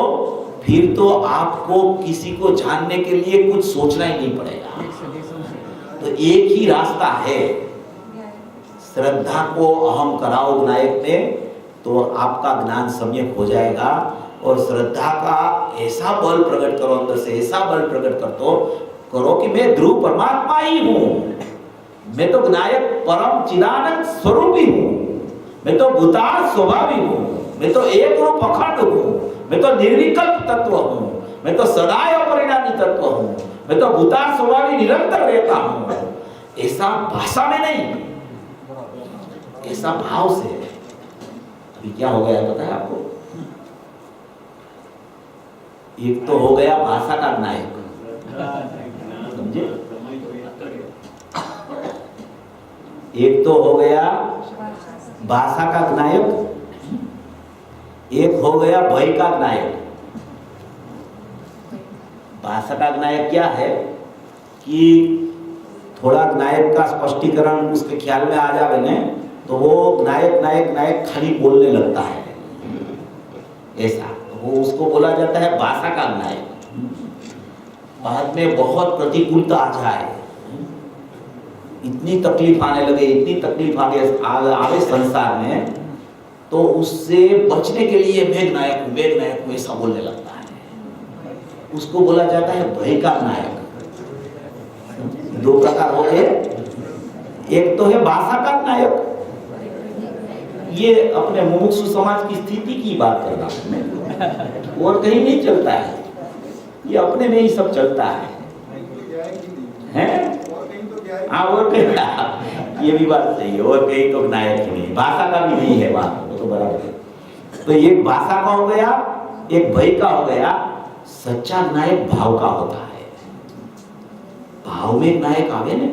फिर तो आपको किसी को जानने के लिए कुछ सोचना ही नहीं पड़ेगा। तो एक ही रास्ता है, श्रद्धा को अहम कराओ नायक में, तो आपका ज्ञान सम्यक हो जाएगा। और श्रद्धा का ऐसा बल प्रकट करो, अंदर से ऐसा बल प्रकट करो कि मैं ध्रुव परमात्मा ही हूं, मैं तो विनायक परम चिदानंद स्वरूप ही हूं, मैं तो भूतार स्वभावी हूं, मैं तो एक रूप अखंड हूं, मैं तो निर्विकल्प तत्व हूं, मैं तो सदैव परिणामी तत्व हूं, मैं तो भूतार स्वभावी निरंतर रहता हूं। ऐसा भाषा में नहीं, ऐसा भाव से। अभी क्या हो गया पता है आपको? एक तो हो गया भाषा का नायक, समझे? एक तो हो गया भाषा का नायक, एक हो गया भय का नायक। भाषा का नायक क्या है कि थोड़ा नायक का स्पष्टीकरण उसके ख्याल में आ जावे ने तो वो नायक नायक नायक खाली बोलने लगता है, ऐसा वो उसको बोला जाता है भाषा का नायक। बाद में बहुत प्रतिकूलता आ जाए, इतनी तकलीफ आने लगे, इतनी तकलीफ आवे संसार में, तो उससे बचने के लिए मेघ नायक हूं ऐसा बोलने लगता है। उसको बोला जाता है भय का नायक। दो प्रकार हो गए, एक तो है भाषा का नायक, ये अपने मुमुक्षु समाज की स्थिति की बात कर रहा हूं, और कहीं नहीं चलता है, ये अपने में ही सब चलता है, हैं? हाँ, और कहीं ये भी बात सही है, और कहीं तो नायक ही नहीं, भाषा का भी नहीं है बात, वो तो बराबर है। तो एक भाषा का हो गया, एक भय का हो गया। सच्चा नायक भाव का होता है। भाव में एक नायक आवे ने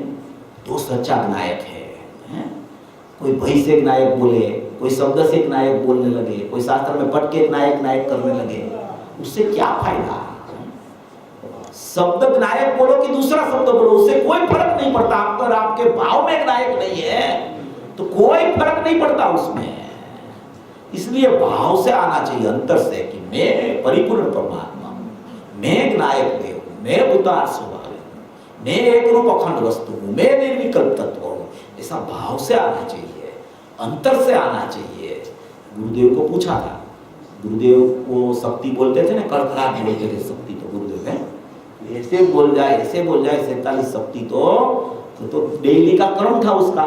तो सच्चा नायक है। कोई भय से एक नायक बोले, कोई शब्द से एक नायक बोलने लगे, कोई शास्त्र में पढ़ के एक नायक करने लगे, उससे क्या फायदा? शब्द नायक बोलो कि दूसरा शब्द बोलो, उससे कोई फर्क नहीं पड़ता। अगर आपके भाव में एक नायक नहीं है तो कोई फर्क नहीं पड़ता उसमें। इसलिए भाव से आना चाहिए, अंतर से, कि मैं परिपूर्ण परमात्मा हूं, मैं एक नायक देव हूं, मैं भूतार स्वभाव हूं, मैं एक रूप अखंड वस्तु हूं, मैं निर्विकल्प तत्व हूं। ऐसा भाव से आना चाहिए, अंतर से आना चाहिए। गुरुदेव को पूछा था, गुरुदेव को शक्ति बोलते थे ना, कड़कड़ाहट बोलते थे शक्ति, तो गुरुदेव है ऐसे बोल जाए 47 शक्ति तो डेली का क्रम था उसका।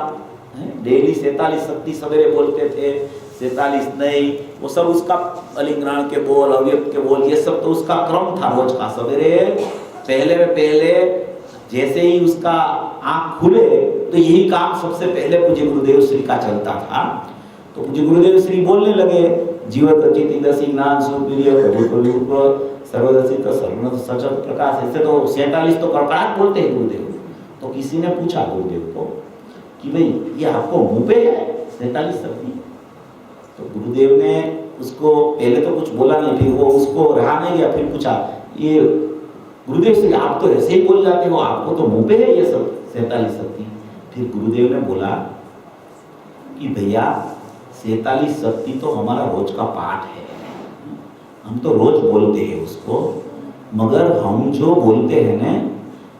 डेली 47 शक्ति सवेरे बोलते थे, 47 नहीं, वो सब उसका अलिंगराण के बोल, अव्यक्त के बोल, ये सब तो उसका क्रम था रोज का। सवेरे पहले जैसे ही उसका आंख खुले तो यही काम सबसे पहले पूज्य गुरुदेव श्री का चलता था। तो पूज्य गुरुदेव श्री बोलने लगे, जीवत चितिदसी ज्ञान सुवीर्य प्रभु सर्वदर्शित सर्वज्ञ सचल प्रकाश। ऐसे तो 47 तो कड़कड़ाहट बोलते हैं गुरुदेव। तो किसी ने पूछा गुरुदेव को कि भाई ये आपको मुंह पे है 47 शक्ति? तो गुरुदेव ने उसको पहले तो कुछ बोला नहीं, फिर वो उसको रहा नहीं गया, फिर पूछा, ये गुरुदेव से आप तो ऐसे ही बोल जाते हो, आपको तो मुंह पे है ये सब 47 शक्ति? फिर गुरुदेव ने बोला कि भैया 47 शक्ति तो हमारा रोज का पाठ है, हम तो रोज बोलते हैं उसको, मगर हम जो बोलते हैं ना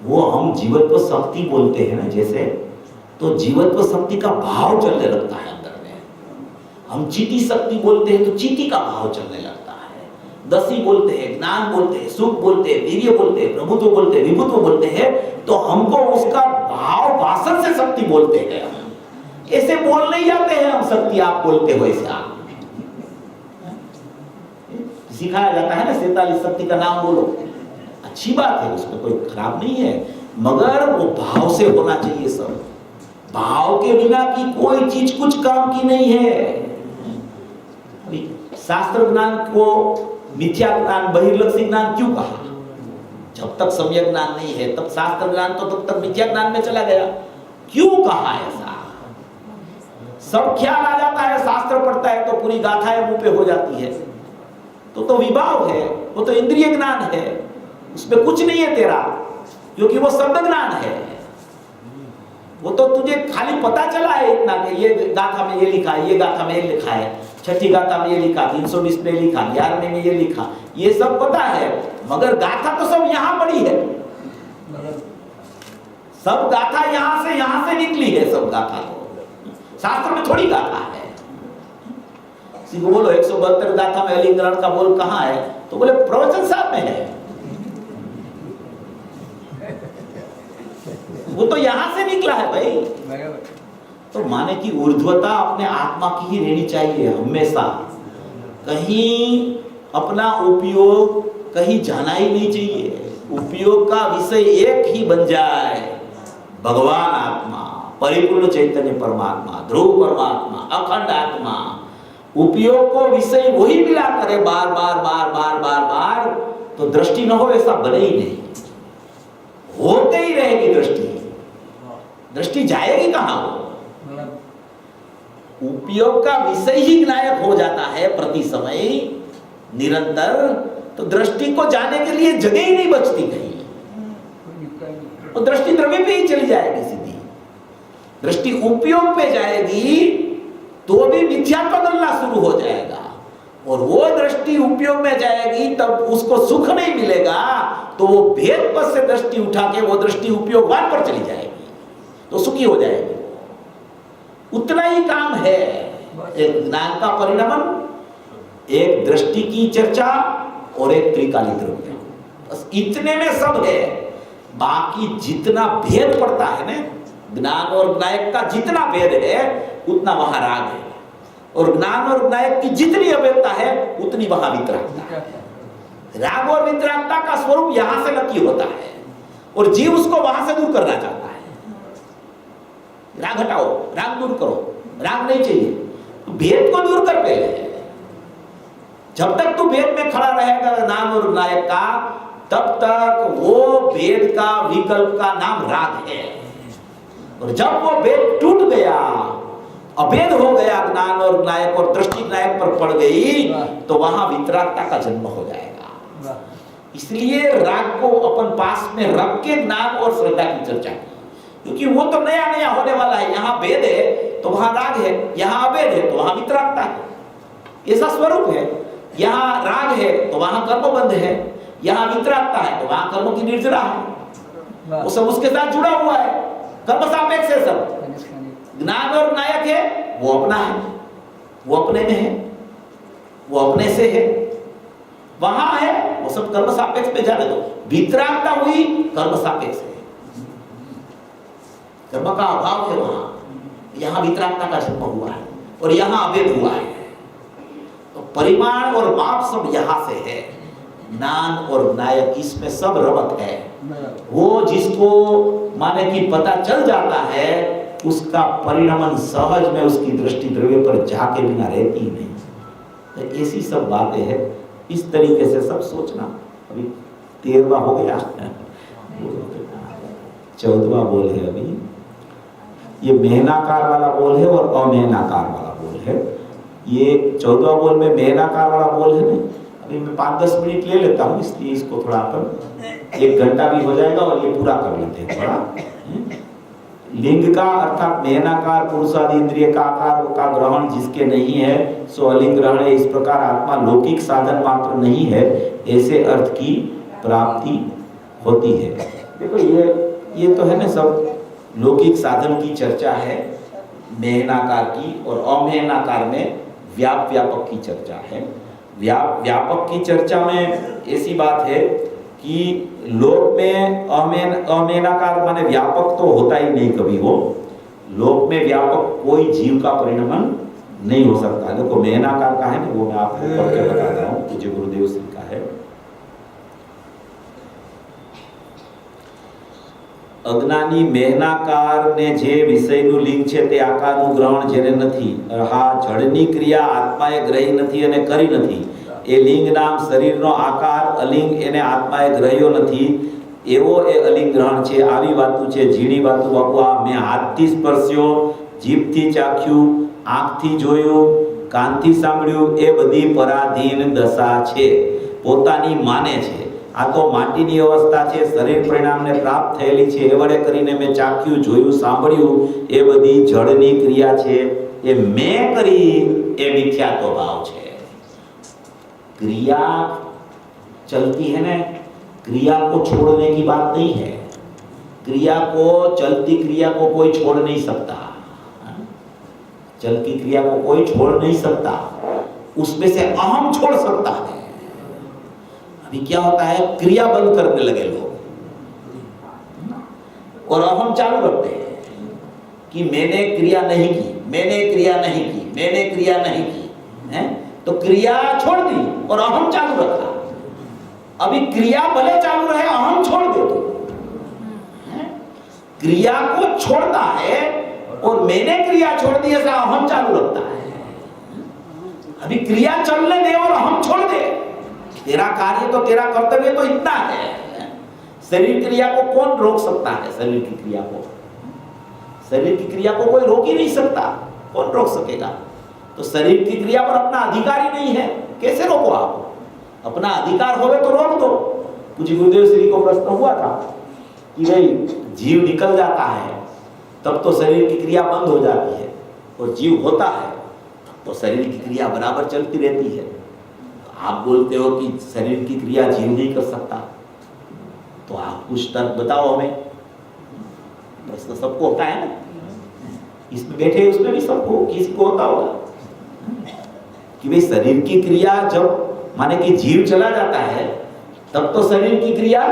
वो हम जीवत्व शक्ति बोलते हैं ना, जैसे तो जीवत्व शक्ति का भाव चलने लगता है अंदर में। हम चीटी शक्ति बोलते हैं तो चीटी का भाव चलने लगता है। दसी बोलते हैं, ज्ञान बोलते हैं, सुख बोलते हैं, वीर्य बोलते हैं, प्रभुत्व बोलते हैं, विभुत्व बोलते हैं, तो हमको उसका भाव वासन से शक्ति बोलते हैं। ऐसे बोल नहीं जाते हैं हम शक्ति आप बोलते हो, ऐसे आप सिखाया जाता है ना 47 शक्ति का नाम बोलो, अच्छी बात है, उसमें कोई खराब नहीं है, मगर वो भाव से होना चाहिए। सब भाव के बिना की कोई चीज कुछ काम की नहीं है। शास्त्र ज्ञान को मिथ्या ज्ञान, बहिर्लक्षी ज्ञान क्यों कहा? जब तक सम्यक ज्ञान नहीं है तब शास्त्र ज्ञान तो तब तक मिथ्या ज्ञान में चला गया। क्यों कहा ऐसा? सब ख्याल आ जाता है, शास्त्र पढ़ता है तो पूरी गाथाएं मुंह पे हो जाती है, तो विभाव है, वो तो इंद्रिय ज्ञान है, उसमें कुछ नहीं है तेरा, क्योंकि वो शब्द ज्ञान है। वो तो तुझे खाली पता चला है इतना कि ये गाथा में ये लिखा है, ये गाथा में ये लिखा है, छठी गाथा में ये लिखा, 320 में लिखा, 11वें में ये लिखा, ये सब पता है, मगर गाथा तो सब यहाँ पड़ी है। सब गाथा यहाँ से निकली है, सब गाथा तो शास्त्र में थोड़ी गाथा है। किसी को बोलो 172 गाथा में अलिंग ग्रहण का बोल कहाँ है, तो बोले प्रवचन साहब में है। वो तो यहां से निकला है भाई। तो माने कि ऊर्ध्वता अपने आत्मा की ही रहनी चाहिए हमेशा। कहीं अपना उपयोग कहीं जाना ही नहीं चाहिए। उपयोग का विषय एक ही बन जाए, भगवान आत्मा, परिपूर्ण चैतन्य परमात्मा, ध्रुव परमात्मा, अखंड आत्मा। उपयोग को विषय वही मिला करे बार बार बार बार बार बार, तो दृष्टि न हो ऐसा बने ही नहीं। होते ही रहेगी दृष्टि, दृष्टि जाएगी कहां? वो उपयोग का विषय ही नायक हो जाता है प्रति समय निरंतर, तो दृष्टि को जाने के लिए जगह ही नहीं बचती कहीं। और दृष्टि द्रव्य पे ही चली जाएगी सीधी। दृष्टि उपयोग पे जाएगी तो भी मिथ्यात्व गलना शुरू हो जाएगा। और वो दृष्टि उपयोग में जाएगी तब उसको सुख नहीं मिलेगा, तो वो भेद पद से दृष्टि उठा के वो दृष्टि उपयोगवान पर चली जाएगी, तो सुखी हो जाएगी। उतना ही काम है। एक ज्ञान का परिणमन, एक दृष्टि की चर्चा और एक त्रिकाली द्रव्य, बस इतने में सब है। बाकी जितना भेद पड़ता है ना, ज्ञान और ज्ञायक का जितना भेद है उतना वहां राग है, और ज्ञान और ज्ञायक की जितनी अभेदता है उतनी वहां वितरागता है। राग और वितरागता का स्वरूप यहां से नक्की होता है, और जीव उसको वहां से दूर करना चाहता है। राग हटाओ, राग दूर करो, राग नहीं चाहिए, तो भेद को दूर कर पहले। जब तक तू भेद में खड़ा रहेगा नाम और नायक का, तब तक वो भेद का विकल्प का नाम राग है। और जब वो भेद टूट गया, अभेद हो गया ज्ञान और नायक, और दृष्टि नायक पर पड़ गई, तो वहां वितरागता का जन्म हो जाएगा। इसलिए राग को अपन पास में रख के ज्ञान और श्रद्धा की चर्चा की, क्योंकि वो तो नया नया होने वाला है। यहाँ भेद है तो वहां राग है, यहाँ अभेद है तो वहां वितरागता है, ऐसा स्वरूप है। यहाँ राग है तो वहां कर्मबंध है, यहाँ वितरागता है तो वहां कर्म की निर्जरा है। वो सब उसके साथ जुड़ा हुआ है, कर्म सापेक्ष है सब। ज्ञान और नायक है वो अपना है, वो अपने में है, वो अपने से है, वहां है वो सब कर्म सापेक्ष में जाने दो। वितरागता हुई कर्म सापेक्ष है, कर्म का अभाव है वहां। यहाँ वितरागता का जन्म हुआ है और यहाँ अभेद हुआ है। तो परिमाण और माप सब यहाँ से है। ज्ञान और नायक इसमें सब रमत है। वो जिसको माने कि पता चल जाता है, उसका परिणमन सहज में उसकी दृष्टि द्रव्य पर जाके बिना रहती ही नहीं। तो ऐसी सब बातें हैं, इस तरीके से सब सोचना। अभी 13वां हो गया, 14वां बोल है। अभी ये मेहनाकार वाला बोल है और अमेहनाकार वाला बोल है। ये 14वां बोल में मेहनाकार वाला बोल है ना। अभी मैं 5-10 मिनट ले लेता हूँ, इसलिए इसको थोड़ा अपन 1 घंटा भी हो जाएगा और ये पूरा कर लेते हैं थोड़ा। लिंग का अर्थात मेहनाकार पुरुषादि इंद्रिय का आकार का ग्रहण जिसके नहीं है सो अलिंग ग्रहण है। इस प्रकार आत्मा लौकिक साधन मात्र नहीं है, ऐसे अर्थ की प्राप्ति होती है। देखो ये तो है ना, सब लौकिक साधन की चर्चा है मेहनाकार की, और अमेहनाकार में व्यापक की चर्चा है। व्यापक की चर्चा में ऐसी बात है कि लोक में अमेहनाकार माने व्यापक तो होता ही नहीं कभी। वो लोक में व्यापक कोई जीव का परिणमन नहीं हो सकता। देखो मेहनाकार का है ना, वो मैं आपको पढ़ के बताता हूँ, पूज्य गुरुदेव सिंह का है। અજ્ઞાની મેહનાકારને જે વિષયનું લિંગ છે તે આકારનું ગ્રહણ જેને નથી, હા જળની ક્રિયા આત્માએ ગ્રહી નથી અને કરી નથી, એ લિંગ નામ શરીરનો આકાર અલિંગ એને આત્માએ ગ્રહ્યો નથી, એવો એ અલિંગ ગ્રહણ છે। આવી વાતું છે, ઝીણી વાતું બાપુ। આ મેં હાથથી સ્પર્શ્યો, જીભથી ચાખ્યું, આંખથી જોયું, કાનથી સાંભળ્યું, એ બધી પરાધીન દશા છે, પોતાની માને છે। આ તો માટીની અવસ્થા છે, શરીર પરિણામને પ્રાપ્ત થયેલી છે, એ વડે કરીને મેં ચાખ્યું, જોયું, સાંભળ્યું, એ બધી જળની ક્રિયા છે। એ મેં કરી એ મિથ્યાત્વ ભાવ છે। क्रिया चलती है ना, क्रिया को छोड़ने की बात नहीं है। क्रिया को, चलती क्रिया को कोई छोड़ नहीं सकता, चलती क्रिया को कोई छोड़ नहीं सकता। उसमें से अहम छोड़ सकता है। अभी क्या होता है, क्रिया बंद करने लगे लोग और अहम चालू रखते हैं कि मैंने क्रिया नहीं की, मैंने क्रिया नहीं की, मैंने क्रिया नहीं की है, तो क्रिया छोड़ दी और अहम चालू रखा। अभी क्रिया भले चालू रहे, अहम छोड़ दो तो क्रिया को छोड़ता है और मैंने क्रिया छोड़ दी, ऐसा अहम चालू रखता है। अभी क्रिया चलने दे और अहम छोड़ दे, तेरा कार्य तो तेरा कर्तव्य तो इतना है। शरीर क्रिया को कौन रोक सकता है? शरीर की क्रिया को, शरीर की क्रिया को कोई रोक ही नहीं सकता। कौन रोक सकेगा? तो शरीर की क्रिया पर अपना अधिकार ही नहीं है, कैसे रोको आप? अपना अधिकार होवे तो रोक दो। पूज्य गुरुदेव श्री को प्रश्न हुआ था कि भाई जीव निकल जाता है तब तो शरीर की क्रिया बंद हो जाती है, और जीव होता है तब तो शरीर की क्रिया बराबर चलती रहती है। तो आप बोलते हो कि शरीर की क्रिया जीव नहीं कर सकता, तो आप कुछ तर्क बताओ हमें। प्रश्न सबको होता है ना, इसमें बैठे उसमें भी सबको, किसी को होता होगा कि भाई शरीर की क्रिया जब माने कि जीव चला जाता है तब तो शरीर की क्रिया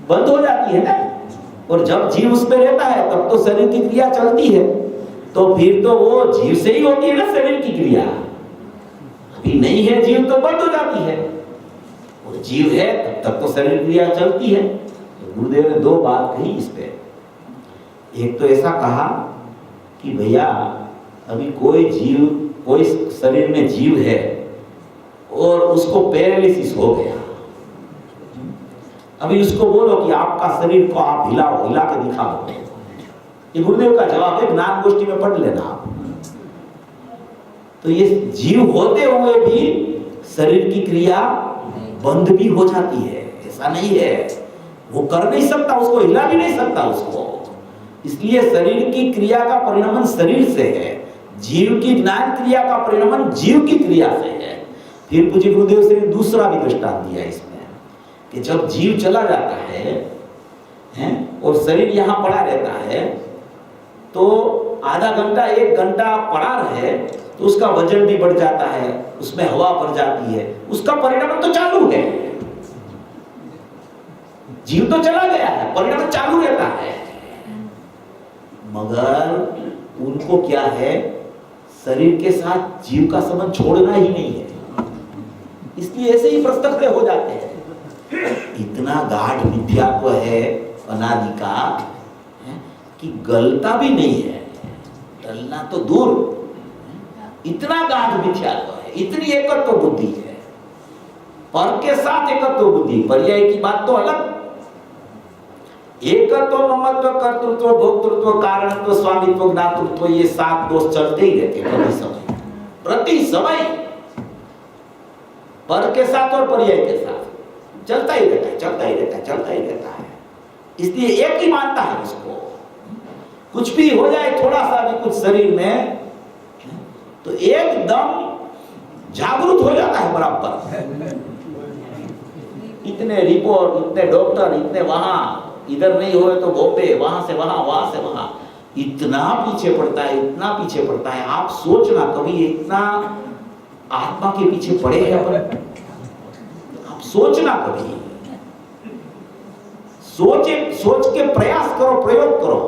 बंद हो जाती है ना, और जब जीव उसमें रहता है तब तो शरीर की क्रिया चलती है। तो फिर तो वो जीव से ही होती है ना शरीर की क्रिया। अभी नहीं है जीव तो बंद हो जाती है, और जीव है तब तक तो शरीर क्रिया चलती है। तो गुरुदेव ने दो बात कही इस पे। एक तो ऐसा कहा कि भैया अभी कोई जीव, कोई शरीर में जीव है और उसको पैरालिसिस हो गया, अभी उसको बोलो कि आपका शरीर को आप हिलाओ, हिला के दिखा दो। ये गुरुदेव का जवाब है, ज्ञान गोष्ठी में पढ़ लेना आप। तो ये जीव होते हुए भी शरीर की क्रिया बंद भी हो जाती है, ऐसा नहीं है। वो कर नहीं सकता, उसको हिला भी नहीं सकता उसको। इसलिए शरीर की क्रिया का परिणाम शरीर से है, जीव की ज्ञान क्रिया का परिणाम जीव की क्रिया से है। फिर पूज्य गुरुदेव से दूसरा भी दृष्टांत दिया इसमें कि जब जीव चला जाता है और शरीर यहाँ पड़ा रहता है, तो आधा घंटा एक घंटा पड़ा रहे तो उसका वजन भी बढ़ जाता है, उसमें हवा भर जाती है, उसका परिणाम तो चालू है। जीव तो चला गया है, परिणाम चालू रहता है। मगर उनको क्या है, शरीर के साथ जीव का संबंध छोड़ना ही नहीं है, इसलिए ऐसे ही प्रस्तक हो जाते हैं। इतना गाढ़ मिथ्यात्व है अनादि का कि गलता भी नहीं है, टलना तो दूर, इतना गाढ़ मिथ्यात्व है, इतनी एकत्व बुद्धि है। पर के साथ एकत्व बुद्धि, पर्याय की बात तो अलग। एकत्व, ममत्व, कर्तृत्व, भोक्तृत्व, कारणत्व, स्वामित्व, ज्ञातृत्व, ये सात दोष चलते ही रहते प्रति समय, प्रति समय पर के साथ और पर्याय के साथ चलता ही रहता है, चलता ही रहता है, चलता ही रहता है। इसलिए एक ही मानता है उसको। कुछ भी हो जाए, थोड़ा सा भी कुछ शरीर में, तो एकदम जागरूक हो जाता है बराबर। इतने रिपोर्ट, इतने डॉक्टर, इतने वहां, इधर नहीं हुए तो बॉम्बे, वहां से वहां, वहां से वहां, इतना पीछे पड़ता है, इतना पीछे पड़ता है। आप सोचना कभी इतना आत्मा के पीछे पड़े हैं अपन, आप सोचना कभी, सोच के प्रयास करो, प्रयोग करो।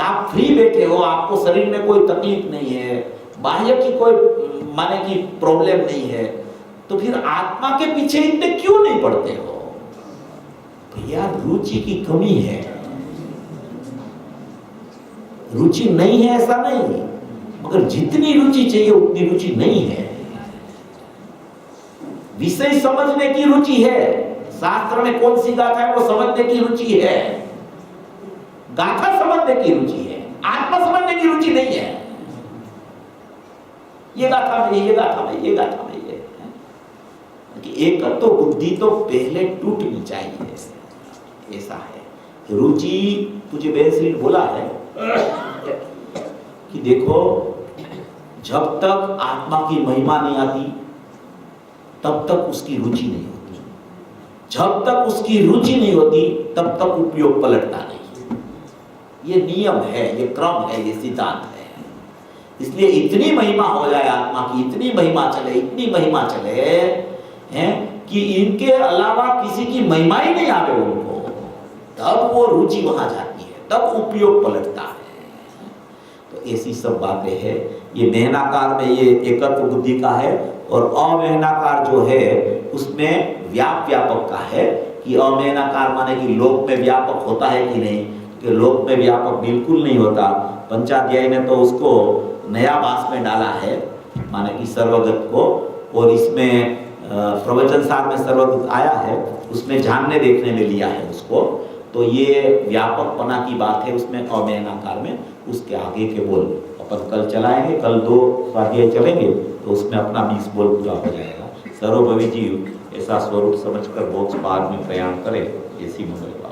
आप फ्री बैठे हो, आपको शरीर में कोई तकलीफ नहीं है, बाह्य की कोई माने की प्रॉब्लम नहीं है, तो फिर आत्मा के पीछे इतने क्यों नहीं पड़ते हो? भैया रुचि की कमी है। रुचि नहीं है ऐसा नहीं, मगर जितनी रुचि चाहिए उतनी रुचि नहीं है। विषय समझने की रुचि है, शास्त्र में कौन सी गाथा है वो समझने की रुचि है, गाथा समझने की रुचि है, आत्मा समझने की रुचि नहीं है। ये गाथा में, ये गाथा में, ये गाथा में, ये एक तो बुद्धि तो पहले टूटनी चाहिए, ऐसा है। रुचि तुझे बेनश्री ने बोला है कि देखो, जब तक आत्मा की महिमा नहीं आती तब तक उसकी रुचि नहीं होती, जब तक उसकी रुचि नहीं होती तब तक उपयोग पलटता नहीं। ये नियम है, ये क्रम है, ये सिद्धांत है। इसलिए इतनी महिमा हो जाए आत्मा की, इतनी महिमा चले, इतनी महिमा चले हैं कि इनके अलावा किसी की महिमा ही नहीं आवे उनको, तब वो रुचि वहां जाती है, तब उपयोग पलटता है। तो ऐसी सब बातें हैं। ये मेहनाकार में ये एकत्व बुद्धि का है, और अमेहनाकार जो है उसमें व्यापक का है कि अमेहनाकार माने कि लोक में व्यापक होता है कि नहीं, कि लोक में व्यापक बिल्कुल नहीं होता। पंचाध्यायी ने तो उसको नया भास में डाला है, माने कि सर्वगत को, और इसमें प्रवचन सार में सर्वगत आया है, उसमें जानने देखने में लिया है उसको। तो ये व्यापकपना की बात है उसमें अमेहनाकार में। उसके आगे के बोल अपन कल चलाएंगे, कल 2 स्वाध्याय चलेंगे, तो उसमें अपना 20 बोल पूरा हो जाएगा। सर्वभवी जीव ऐसा स्वरूप समझकर मोक्ष मार्ग में प्रयाण करे, ऐसी मंगल भाव।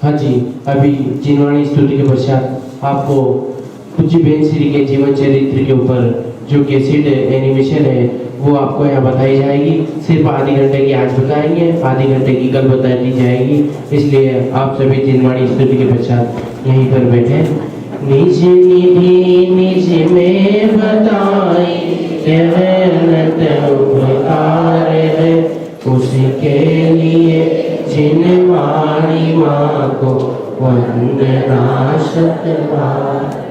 हाँ जी, अभी जिनवाणी स्तुति के पश्चात आपको पूज्य बेन श्री के जीवन चरित्र के ऊपर जो कैसेट एनिमेशन है वो आपको यहाँ बताई जाएगी। सिर्फ आधे घंटे की आज बताएंगे, आधे घंटे की कल बता दी जाएगी, इसलिए आप सभी जिनवाणी स्तुति के पश्चात यहीं पर बैठे। निज निधि निज में बताई यह अनंत उपकार है, उसके लिए जिनवाणी माँ को वंदना शत बार।